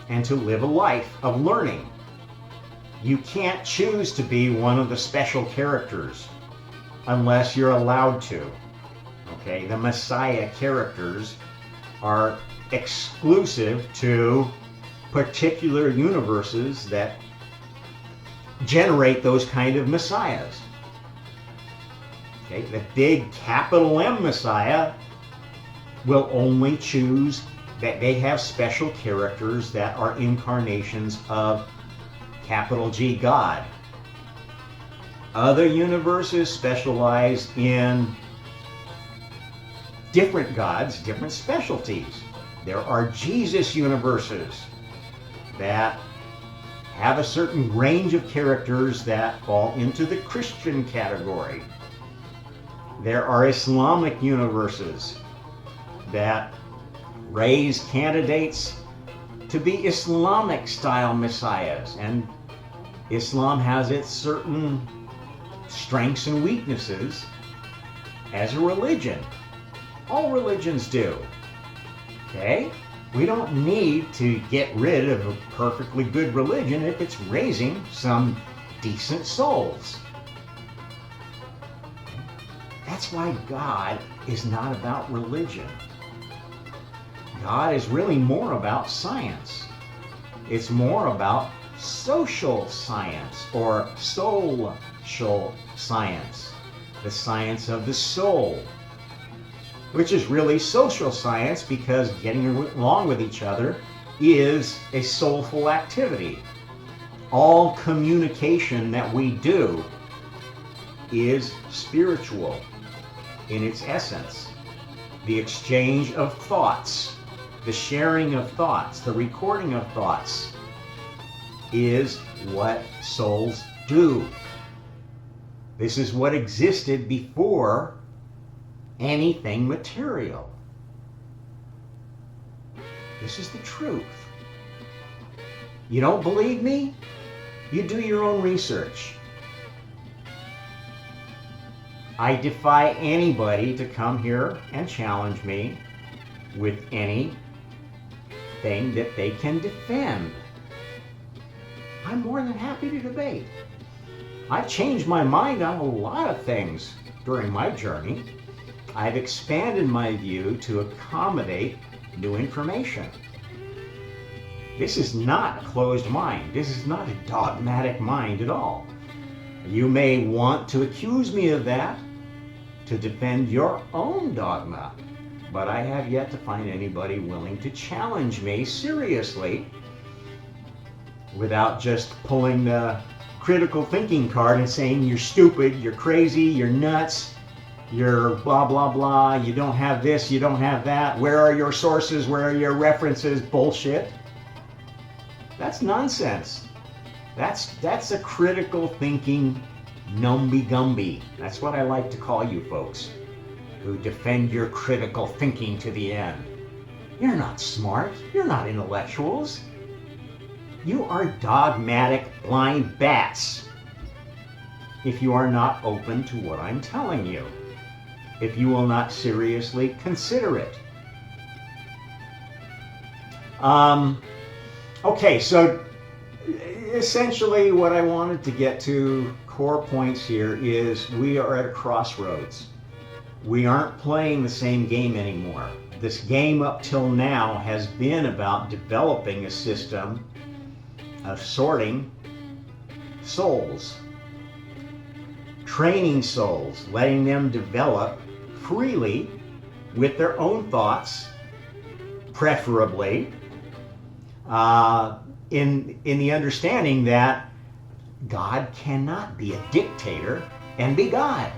and to live a life of learning. You can't choose to be one of the special characters unless you're allowed to. Okay, the Messiah characters are exclusive to particular universes that generate those kind of messiahs. Okay, the big capital M Messiah will only choose that they have special characters that are incarnations of capital G God. Other universes specialize in different gods, different specialties. There are Jesus universes that have a certain range of characters that fall into the Christian category. There are Islamic universes that raise candidates to be Islamic style messiahs, and Islam has its certain strengths and weaknesses as a religion. All religions do. Okay? We don't need to get rid of a perfectly good religion if it's raising some decent souls. That's why God is not about religion. God is really more about science. It's more about social science or social science, the science of the soul, which is really social science because getting along with each other is a soulful activity. All communication that we do is spiritual in its essence. The exchange of thoughts, the sharing of thoughts, the recording of thoughts is what souls do. This is what existed before anything material. This is the truth. You don't believe me? You do your own research. I defy anybody to come here and challenge me with anything that they can defend. I'm more than happy to debate. I've changed my mind on a lot of things during my journey. I've expanded my view to accommodate new information. This is not a closed mind. This is not a dogmatic mind at all. You may want to accuse me of that to defend your own dogma, but I have yet to find anybody willing to challenge me seriously without just pulling the critical thinking card and saying you're stupid, you're crazy, you're nuts, you're blah blah blah, you don't have this, you don't have that, where are your sources, where are your references? Bullshit. That's nonsense. That's a critical thinking numby-gumby. That's what I like to call you folks who defend your critical thinking to the end. You're not smart. You're not intellectuals. You are dogmatic blind bats if you are not open to what I'm telling you, if you will not seriously consider it. Okay, so essentially what I wanted to get to, core points here, is we are at a crossroads. We aren't playing the same game anymore. This game up till now has been about developing a system of sorting souls, training souls, letting them develop freely with their own thoughts, preferably in the understanding that God cannot be a dictator and be God.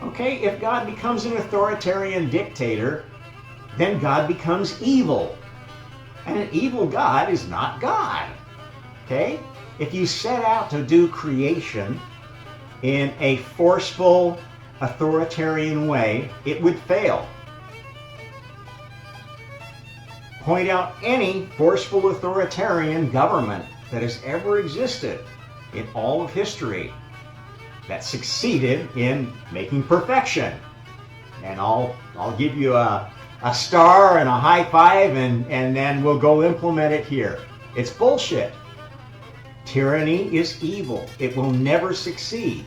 Okay, if God becomes an authoritarian dictator, then God becomes evil. And an evil God is not God. Okay? If you set out to do creation in a forceful, authoritarian way, it would fail. Point out any forceful authoritarian government that has ever existed in all of history that succeeded in making perfection. And I'll give you a star and a high five, and then we'll go implement it here. It's bullshit. Tyranny is evil. It will never succeed.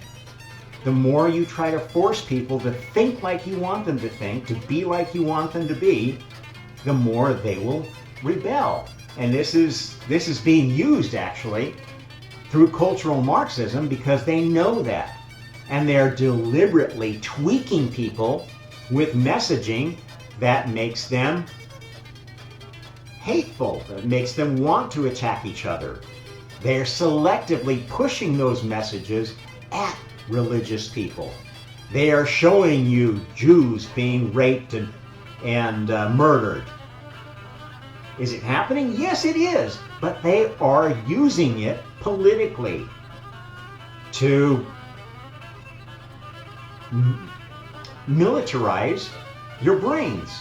The more you try to force people to think like you want them to think, to be like you want them to be, the more they will rebel. And this is being used actually through cultural Marxism because they know that. And they're deliberately tweaking people with messaging that makes them hateful, that makes them want to attack each other. They're selectively pushing those messages at religious people. They are showing you Jews being raped and murdered. Is it happening? Yes, it is. But they are using it politically to militarize your brains.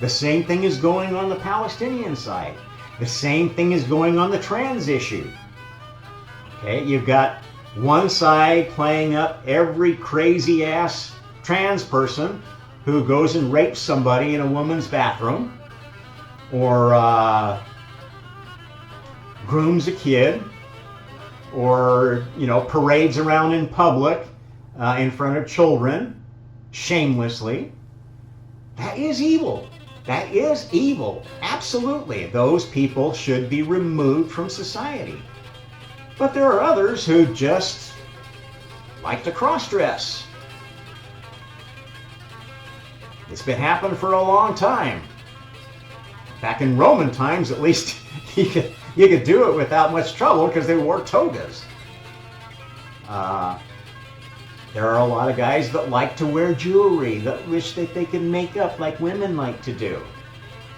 The same thing is going on the Palestinian side. The same thing is going on the trans issue. Okay, you've got one side playing up every crazy ass trans person who goes and rapes somebody in a woman's bathroom, or grooms a kid, or parades around in public in front of children shamelessly. That is evil. That is evil. Absolutely. Those people should be removed from society. But there are others who just like to cross-dress. It's been happening for a long time. Back in Roman times, at least, you could do it without much trouble because they wore togas. There are a lot of guys that like to wear jewelry, that wish that they could make up like women like to do.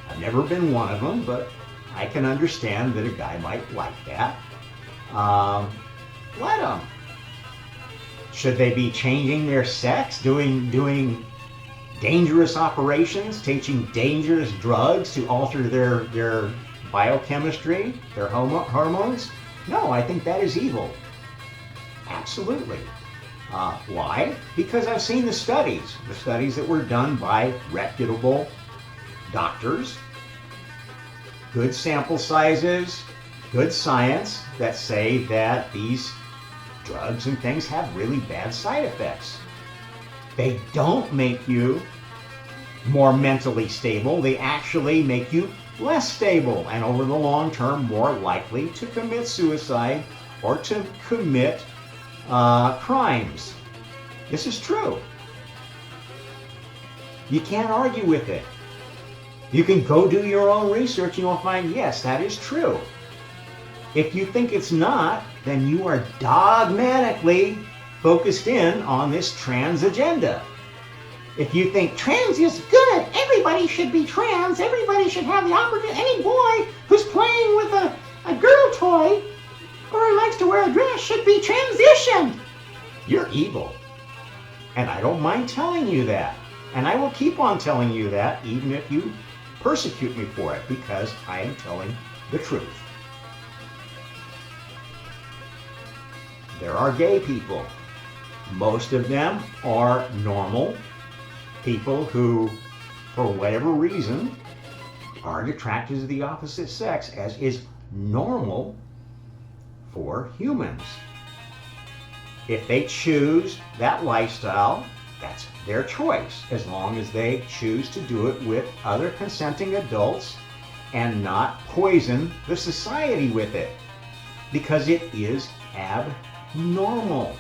I've never been one of them, but I can understand that a guy might like that. Let them. Should they be changing their sex, doing dangerous operations, taking dangerous drugs to alter their biochemistry, their hormones? No, I think that is evil. Absolutely. Why? Because I've seen the studies that were done by reputable doctors, good sample sizes, good science that say that these drugs and things have really bad side effects. They don't make you more mentally stable. They actually make you less stable, and over the long term more likely to commit suicide or to commit crimes. This is true. You can't argue with it. You can go do your own research and you'll find, yes, that is true. If you think it's not, then you are dogmatically focused in on this trans agenda. If you think trans is good, everybody should be trans, everybody should have the opportunity, any boy who's playing with a girl toy or likes to wear a dress should be transitioned. You're evil. And I don't mind telling you that. And I will keep on telling you that even if you persecute me for it, because I am telling the truth. There are gay people. Most of them are normal people who, for whatever reason, aren't attracted to the opposite sex, as is normal for humans. If they choose that lifestyle, that's their choice, as long as they choose to do it with other consenting adults and not poison the society with it, because it is abnormal.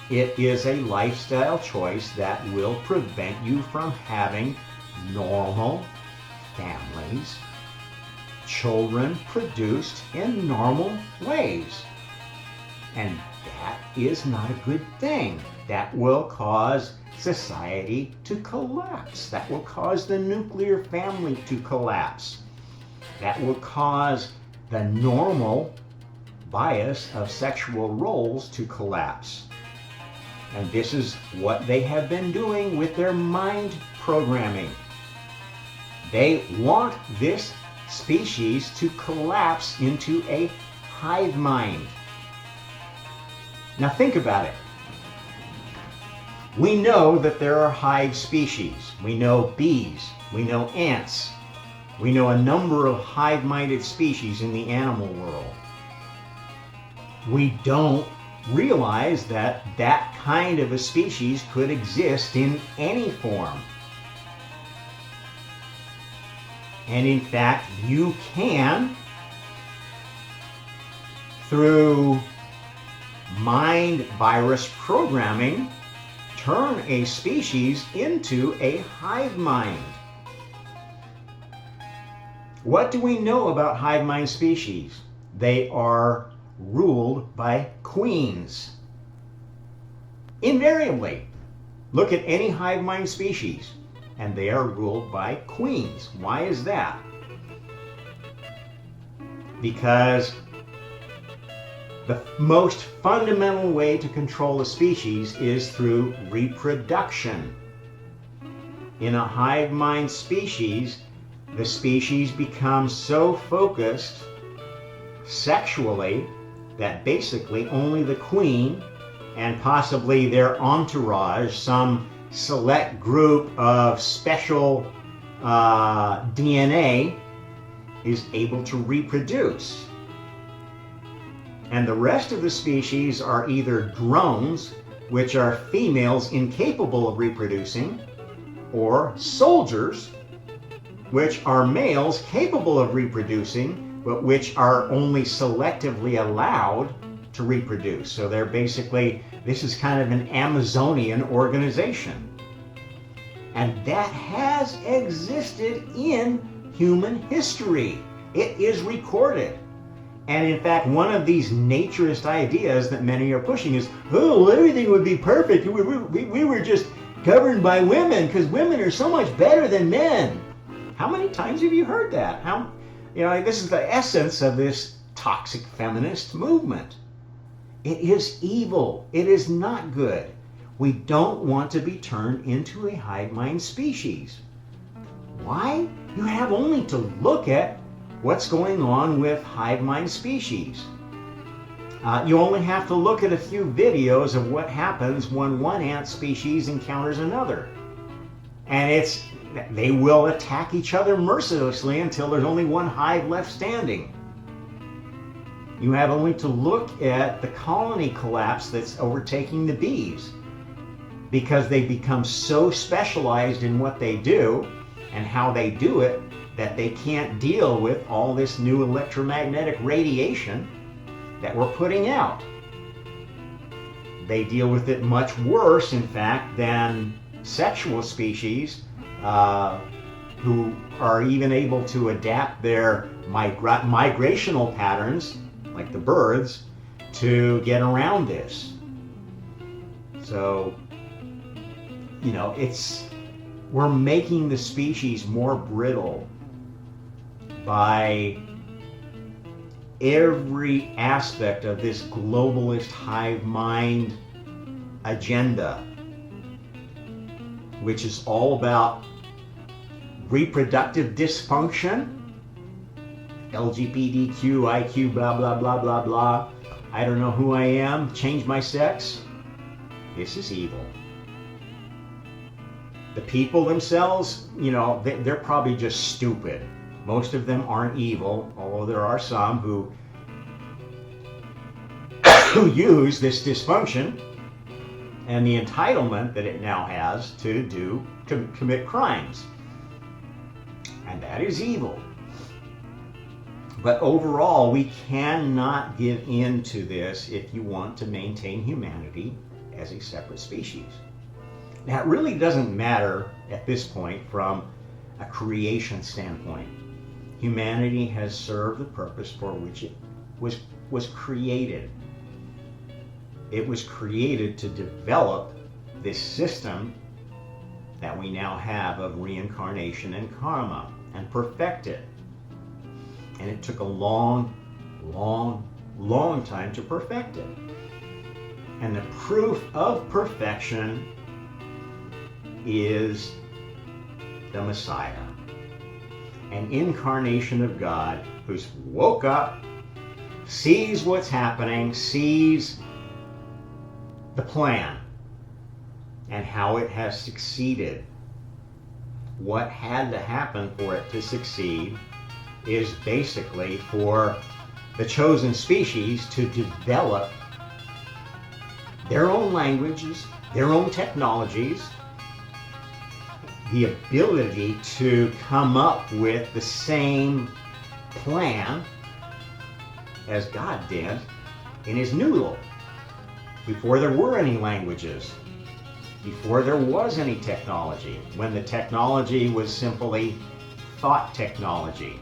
It is a lifestyle choice that will prevent you from having normal families, children produced in normal ways. And that is not a good thing. That will cause society to collapse. That will cause the nuclear family to collapse. That will cause the normal bias of sexual roles to collapse. And this is what they have been doing with their mind programming. They want this species to collapse into a hive mind. Now think about it. We know that there are hive species. We know bees. We know ants. We know a number of hive-minded species in the animal world. We don't realize that that kind of a species could exist in any form. And in fact, you can, through mind virus programming, turn a species into a hive mind. What do we know about hive mind species? They are ruled by queens. Invariably. Look at any hive mind species, and they are ruled by queens. Why is that? Because The most fundamental way to control a species is through reproduction. In a hive mind species, the species becomes so focused sexually that basically only the queen and possibly their entourage, some select group of special DNA, is able to reproduce. And the rest of the species are either drones, which are females incapable of reproducing, or soldiers, which are males capable of reproducing, but which are only selectively allowed to reproduce. So they're basically, this is kind of an Amazonian organization. And that has existed in human history. It is recorded. And in fact, one of these naturist ideas that many are pushing is, oh, everything would be perfect. We were just governed by women because women are so much better than men. How many times have you heard that? This is the essence of this toxic feminist movement. It is evil. It is not good. We don't want to be turned into a hive mind species. Why? You have only to look at what's going on with hive mind species. You only have to look at a few videos of what happens when one ant species encounters another. And they will attack each other mercilessly until there's only one hive left standing. You have only to look at the colony collapse that's overtaking the bees, because they become so specialized in what they do and how they do it that they can't deal with all this new electromagnetic radiation that we're putting out. They deal with it much worse, in fact, than sexual species who are even able to adapt their migrational patterns, like the birds, to get around this. So, we're making the species more brittle by every aspect of this globalist hive mind agenda, which is all about reproductive dysfunction, LGBTQ, IQ, blah, blah, blah, blah, blah. I don't know who I am, change my sex. This is evil. The people themselves, they're probably just stupid. Most of them aren't evil, although there are some who use this dysfunction and the entitlement that it now has to commit crimes. And that is evil. But overall, we cannot give in to this if you want to maintain humanity as a separate species. Now, it really doesn't matter at this point from a creation standpoint. Humanity has served the purpose for which it was created. It was created to develop this system that we now have of reincarnation and karma and perfect it. And it took a long, long, long time to perfect it. And the proof of perfection is the Messiah, an incarnation of God who's woke up, sees what's happening, sees the plan and how it has succeeded. What had to happen for it to succeed is basically for the chosen species to develop their own languages, their own technologies, the ability to come up with the same plan as God did in his noodle, before there were any languages, before there was any technology, when the technology was simply thought technology.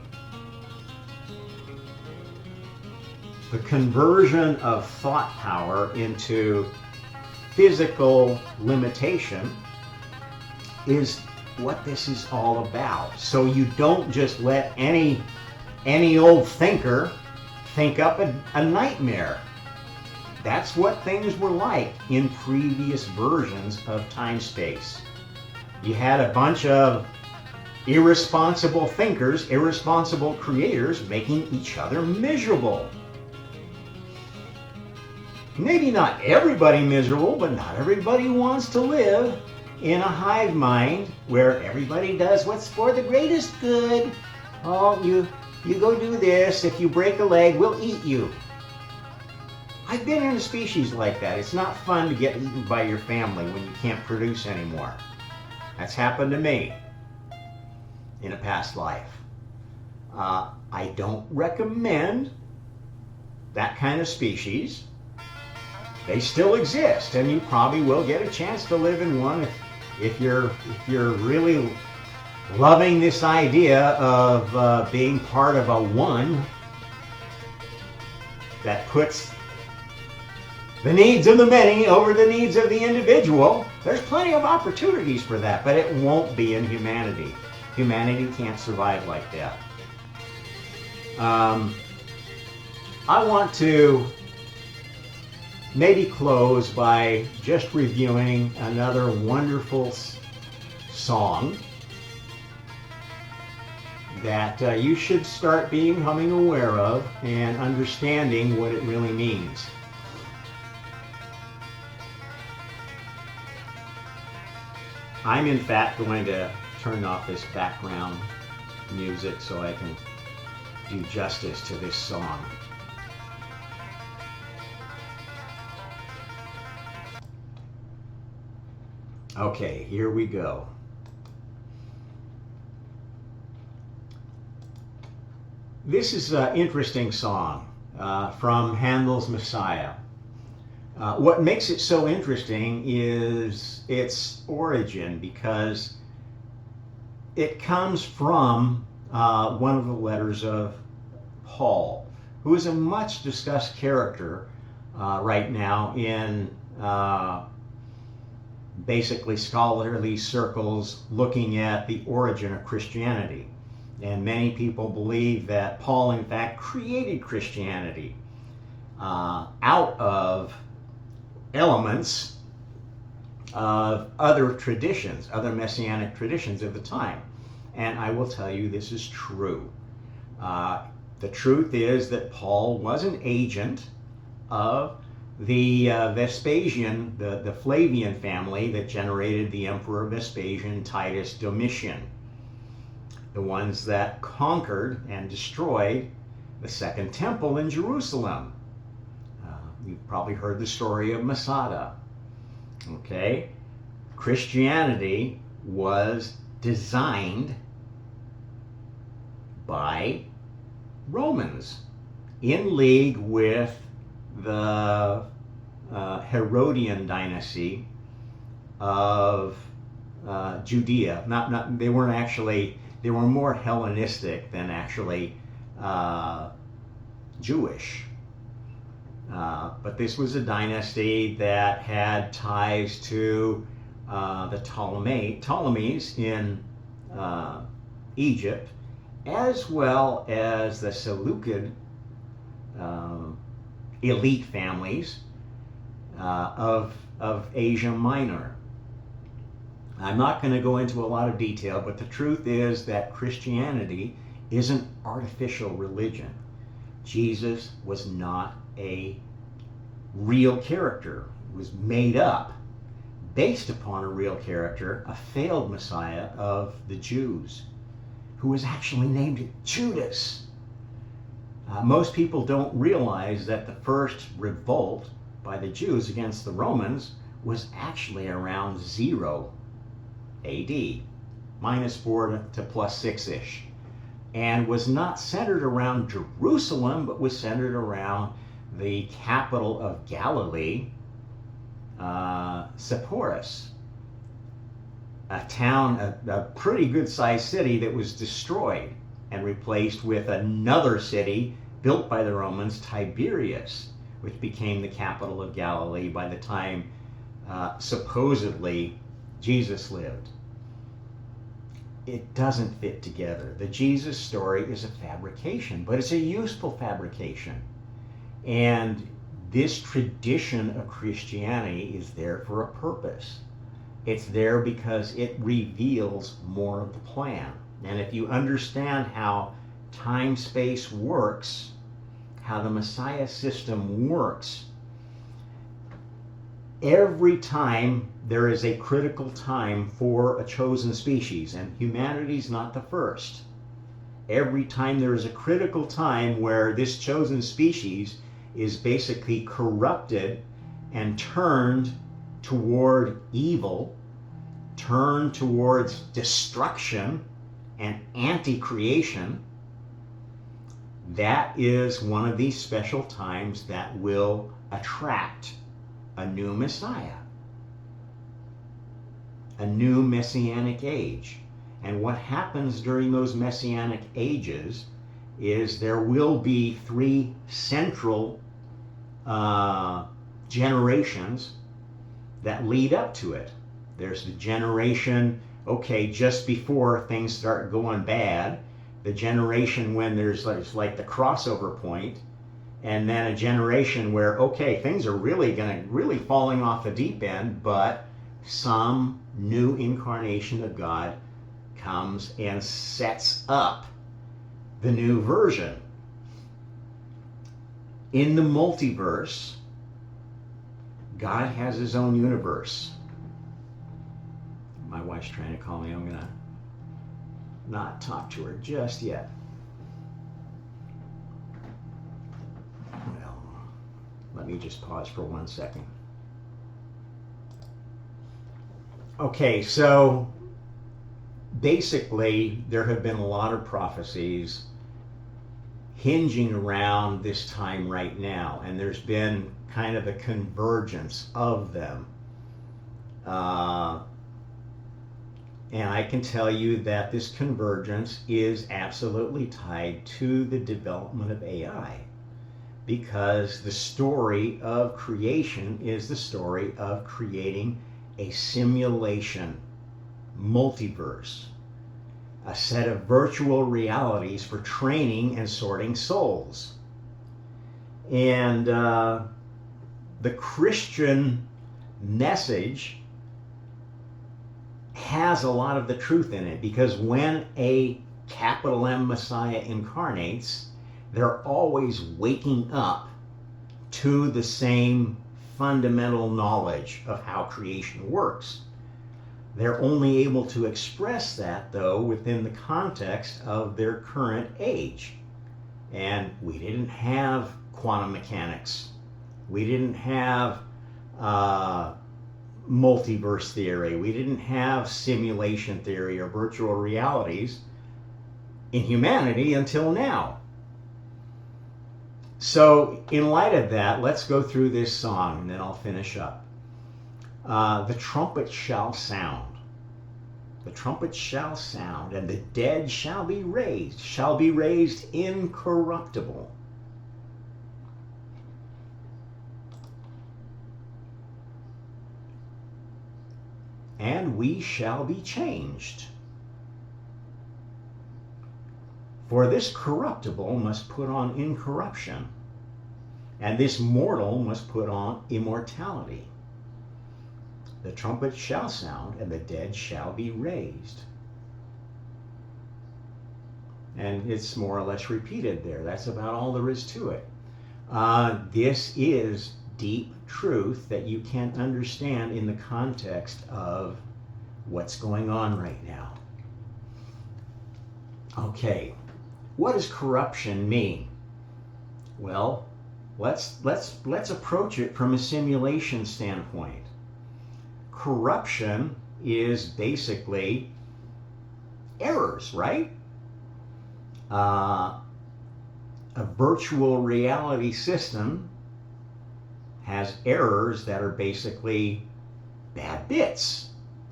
The conversion of thought power into physical limitation is what this is all about. So you don't just let any old thinker think up a nightmare. That's what things were like in previous versions of time-space. You had a bunch of irresponsible thinkers, irresponsible creators making each other miserable. Maybe not everybody miserable, but not everybody wants to live in a hive mind where everybody does what's for the greatest good. Oh, you go do this. If you break a leg, we'll eat you. I've been in a species like that. It's not fun to get eaten by your family when you can't produce anymore. That's happened to me in a past life. I don't recommend that kind of species. They still exist, and you probably will get a chance to live in one if you're really loving this idea of being part of a one that puts the needs of the many over the needs of the individual. There's plenty of opportunities for that, but it won't be in humanity. Humanity can't survive like that. I want to maybe close by just reviewing another wonderful song that you should start becoming aware of and understanding what it really means. I'm in fact going to turn off this background music so I can do justice to this song. Okay, here we go. This is an interesting song from Handel's Messiah. What makes it so interesting is its origin, because it comes from one of the letters of Paul, who is a much discussed character right now in basically scholarly circles looking at the origin of Christianity. And many people believe that Paul in fact created Christianity out of elements of other traditions, other messianic traditions of the time. And I will tell you this is true. The truth is that Paul was an agent of the Vespasian, the Flavian family that generated the Emperor Vespasian, Titus, Domitian, the ones that conquered and destroyed the Second Temple in Jerusalem. You've probably heard the story of Masada. Okay? Christianity was designed by Romans in league with the Herodian dynasty of Judea. They weren't actually, they were more Hellenistic than actually Jewish. But this was a dynasty that had ties to the Ptolemies in Egypt, as well as the Seleucid elite families of Asia Minor. I'm not going to go into a lot of detail, but the truth is that Christianity is an artificial religion. Jesus was not a real character. It was made up based upon a real character, a failed Messiah of the Jews, who was actually named Judas. Most people don't realize that the first revolt by the Jews against the Romans was actually around 0 AD, -4 to +6-ish, and was not centered around Jerusalem, but was centered around the capital of Galilee, Sepphoris, a town, a pretty good-sized city that was destroyed and replaced with another city built by the Romans, Tiberias, which became the capital of Galilee by the time supposedly Jesus lived. It doesn't fit together. The Jesus story is a fabrication, but it's a useful fabrication. And this tradition of Christianity is there for a purpose. It's there because it reveals more of the plan. And if you understand how time-space works, how the Messiah system works, every time there is a critical time for a chosen species, and humanity's not the first. Every time there is a critical time where this chosen species is basically corrupted and turned toward evil, turned towards destruction and anti-creation, that is one of these special times that will attract a new Messiah, a new messianic age. And what happens during those messianic ages is there will be three central generations that lead up to it. There's the generation, okay, just before things start going bad, the generation when there's like the crossover point, and then a generation where, okay, things are really falling off the deep end, but some new incarnation of God comes and sets up the new version. In the multiverse, God has his own universe. My wife's trying to call me. I'm going to not talk to her just yet. Well, let me just pause for 1 second. Okay, so basically there have been a lot of prophecies hinging around this time right now, and there's been kind of a convergence of them. And I can tell you that this convergence is absolutely tied to the development of AI, because the story of creation is the story of creating a simulation multiverse, a set of virtual realities for training and sorting souls. And the Christian message has a lot of the truth in it, because when a capital M Messiah incarnates, they're always waking up to the same fundamental knowledge of how creation works. They're only able to express that, though, within the context of their current age. And we didn't have quantum mechanics. We didn't have multiverse theory. We didn't have simulation theory or virtual realities in humanity until now. So in light of that, let's go through this song and then I'll finish up. The trumpet shall sound. The trumpet shall sound, and the dead shall be raised incorruptible. And we shall be changed. For this corruptible must put on incorruption, and this mortal must put on immortality. The trumpet shall sound, and the dead shall be raised. And it's more or less repeated there. That's about all there is to it. This is deep truth that you can understand in the context of what's going on right now. Okay, what does corruption mean? Well, let's approach it from a simulation standpoint. Corruption is basically errors, right? A virtual reality system has errors that are basically bad bits,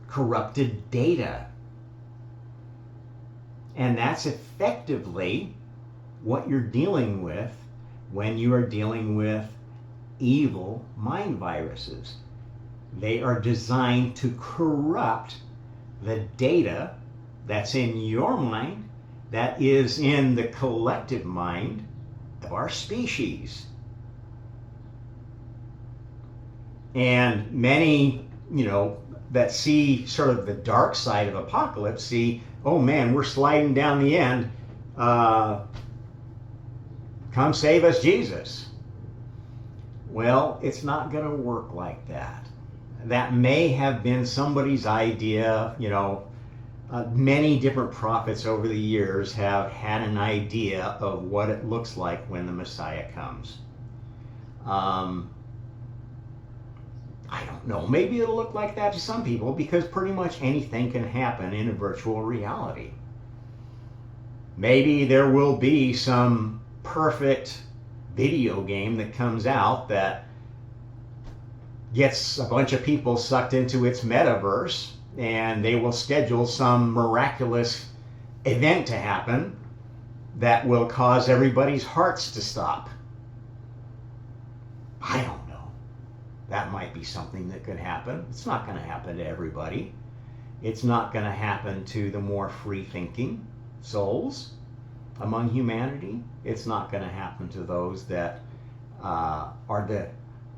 corrupted data. And that's effectively what you're dealing with when you are dealing with evil mind viruses. They are designed to corrupt the data that's in your mind, that is in the collective mind of our species. And many, that see sort of the dark side of apocalypse see, oh man, we're sliding down the end. Come save us, Jesus. Well, it's not going to work like that. That may have been somebody's idea. Many different prophets over the years have had an idea of what it looks like when the Messiah comes. I don't know. Maybe it'll look like that to some people because pretty much anything can happen in a virtual reality. Maybe there will be some perfect video game that comes out that gets a bunch of people sucked into its metaverse, and they will schedule some miraculous event to happen that will cause everybody's hearts to stop. I don't know. That might be something that could happen. It's not going to happen to everybody. It's not going to happen to the more free-thinking souls among humanity. It's not going to happen to those that are the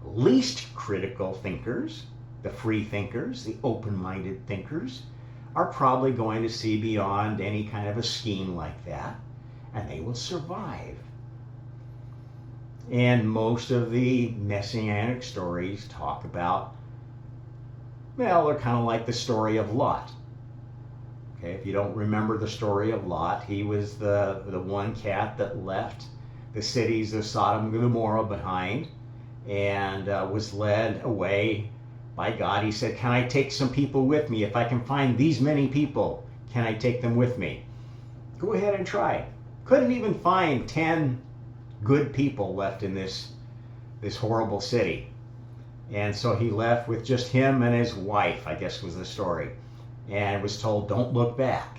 least critical thinkers. The free thinkers, the open-minded thinkers, are probably going to see beyond any kind of a scheme like that, and they will survive. And most of the messianic stories talk about, well, they're kind of like the story of Lot. Okay, if you don't remember the story of Lot, he was the one cat that left the cities of Sodom and Gomorrah behind and was led away by God. He said, can I take some people with me? If I can find these many people, can I take them with me? Go ahead and try. Couldn't even find 10 good people left in this horrible city. And so he left with just him and his wife, I guess was the story. And was told, don't look back.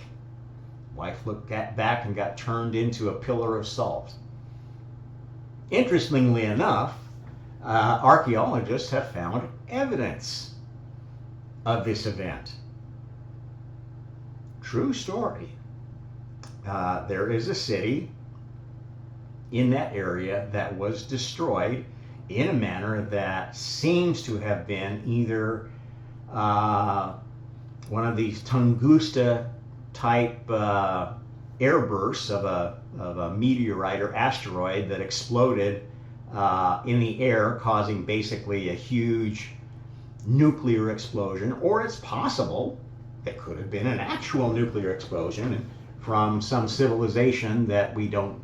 Wife looked back and got turned into a pillar of salt. Interestingly enough, archaeologists have found evidence of this event. True story. There is a city in that area that was destroyed in a manner that seems to have been either one of these Tunguska type airbursts of a meteorite or asteroid that exploded in the air, causing basically a huge nuclear explosion, or it's possible it could have been an actual nuclear explosion from some civilization that we don't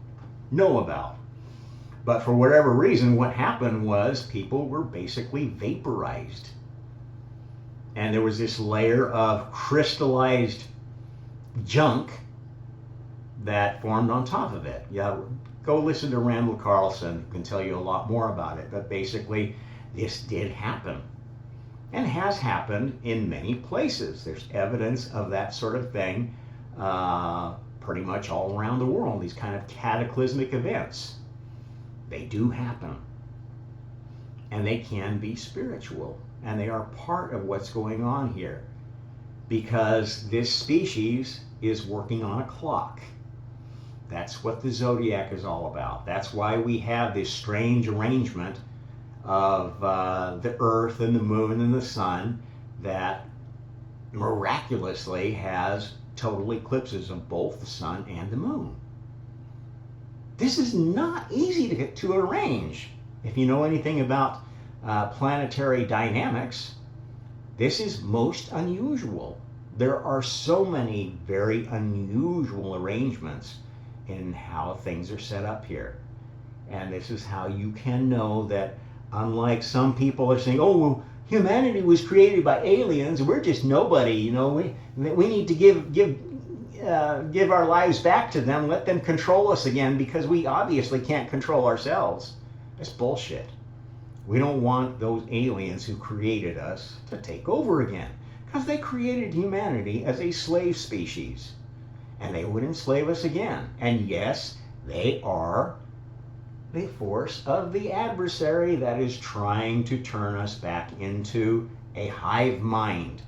know about. But for whatever reason, what happened was people were basically vaporized. And there was this layer of crystallized junk that formed on top of it. Yeah, go listen to Randall Carlson, who can tell you a lot more about it. But basically, this did happen and has happened in many places. There's evidence of that sort of thing pretty much all around the world, these kind of cataclysmic events. They do happen. And they can be spiritual. And they are part of what's going on here. Because this species is working on a clock. That's what the zodiac is all about. That's why we have this strange arrangement of the earth and the moon and the sun that miraculously has total eclipses of both the sun and the moon. This is not easy to arrange. If you know anything about planetary dynamics, this is most unusual. There are so many very unusual arrangements in how things are set up here. And this is how you can know that, unlike some people are saying, oh, well, humanity was created by aliens, we're just nobody, we need to give our lives back to them, let them control us again, because we obviously can't control ourselves. That's bullshit. We don't want those aliens who created us to take over again, because they created humanity as a slave species, and they would enslave us again. And yes, they are the force of the adversary that is trying to turn us back into a hive mind.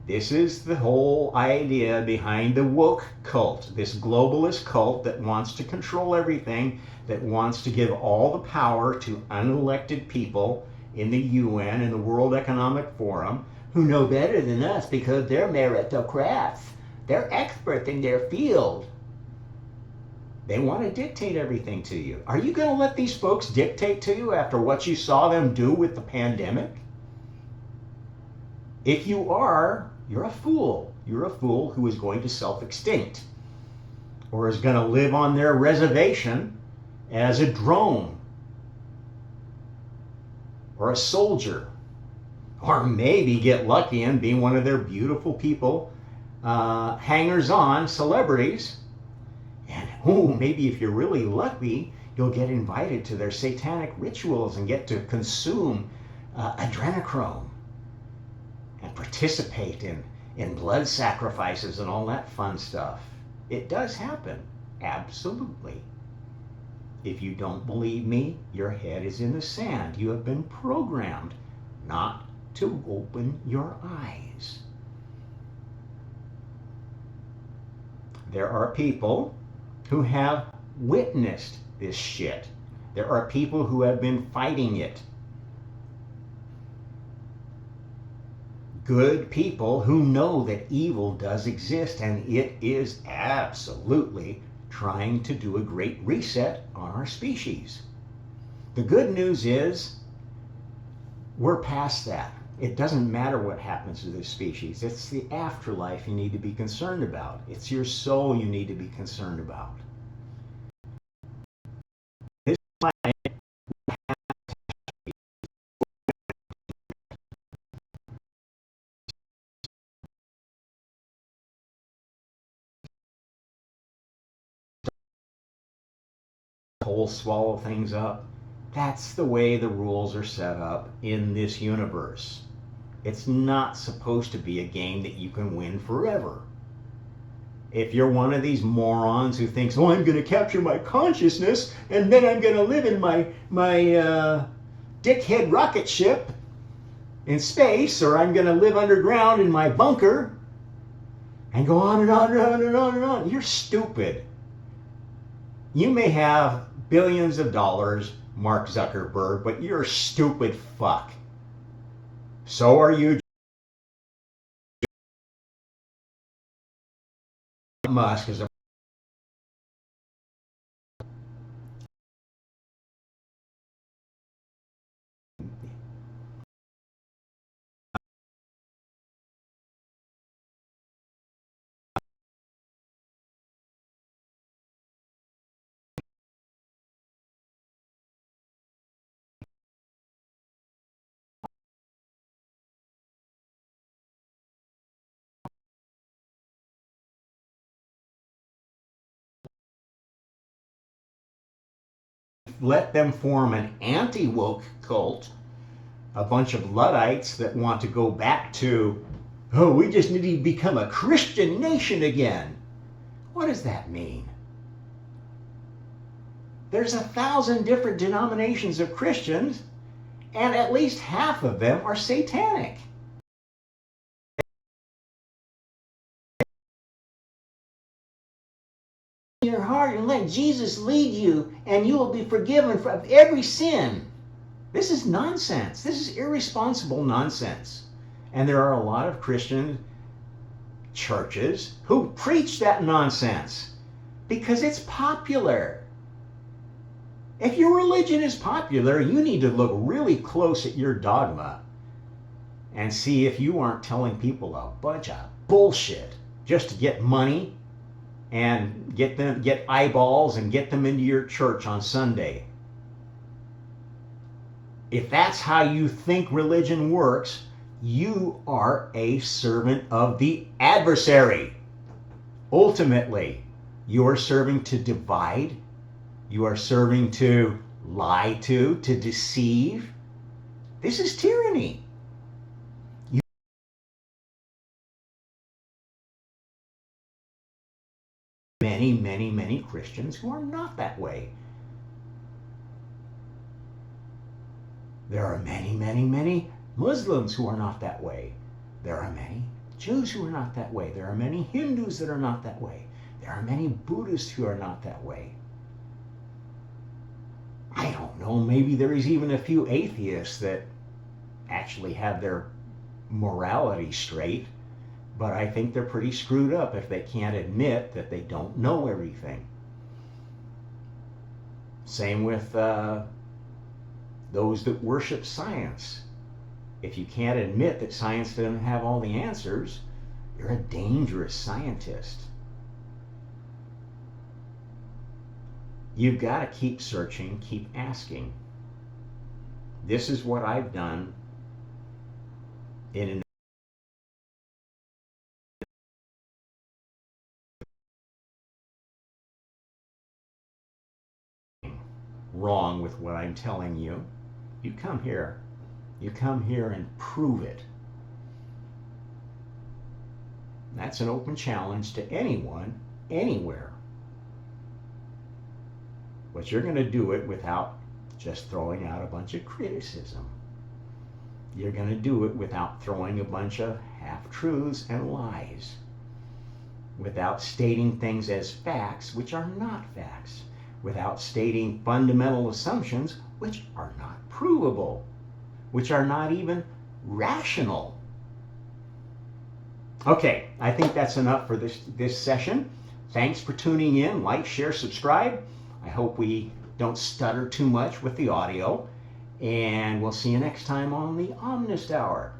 This is the whole idea behind the woke cult, this globalist cult that wants to control everything, that wants to give all the power to unelected people in the UN and the World Economic Forum who know better than us because they're meritocrats. They're experts in their field. They want to dictate everything to you. Are you going to let these folks dictate to you after what you saw them do with the pandemic? If you are, you're a fool. You're a fool who is going to self-extinct or is going to live on their reservation as a drone or a soldier, or maybe get lucky and be one of their beautiful people, hangers-on celebrities. And maybe if you're really lucky, you'll get invited to their satanic rituals and get to consume adrenochrome and participate in blood sacrifices and all that fun stuff. It does happen, absolutely. If you don't believe me, your head is in the sand. You have been programmed not to open your eyes. There are people who have witnessed this shit. There are people who have been fighting it. Good people who know that evil does exist and it is absolutely trying to do a great reset on our species. The good news is we're past that. It doesn't matter what happens to this species. It's the afterlife you need to be concerned about. It's your soul you need to be concerned about. This planet whole swallow things up. That's the way the rules are set up in this universe. It's not supposed to be a game that you can win forever. If you're one of these morons who thinks, oh, I'm going to capture my consciousness and then I'm going to live in my dickhead rocket ship in space, or I'm going to live underground in my bunker and go on and on and on and on and on, you're stupid. You may have billions of dollars, Mark Zuckerberg, but you're a stupid fuck. So are you, Musk is a let them form an anti-woke cult, a bunch of Luddites that want to go back to, oh, we just need to become a Christian nation again. What does that mean? There's 1,000 different denominations of Christians, and at least half of them are satanic. Your heart and let Jesus lead you, and you will be forgiven of every sin. This is nonsense. This is irresponsible nonsense. And there are a lot of Christian churches who preach that nonsense because it's popular. If your religion is popular, you need to look really close at your dogma and see if you aren't telling people a bunch of bullshit just to get money and get eyeballs and get them into your church on Sunday. If that's how you think religion works, you are a servant of the adversary. Ultimately, you are serving to divide. You are serving to lie to deceive. This is tyranny. Many Christians who are not that way. There are many Muslims who are not that way. There are many Jews who are not that way. There are many Hindus that are not that way. There are many Buddhists who are not that way. I don't know, maybe there is even a few atheists that actually have their morality straight, but I think they're pretty screwed up if they can't admit that they don't know everything. Same with those that worship science. If you can't admit that science doesn't have all the answers, you're a dangerous scientist. You've got to keep searching, keep asking. This is what I've done in wrong with what I'm telling you. You come here. You come here and prove it. That's an open challenge to anyone, anywhere. But you're going to do it without just throwing out a bunch of criticism. You're going to do it without throwing a bunch of half-truths and lies. Without stating things as facts, which are not facts. Without stating fundamental assumptions, which are not provable. Which are not even rational. Okay, I think that's enough for this session. Thanks for tuning in. Like, share, subscribe. I hope we don't stutter too much with the audio. And we'll see you next time on the Omnist Hour.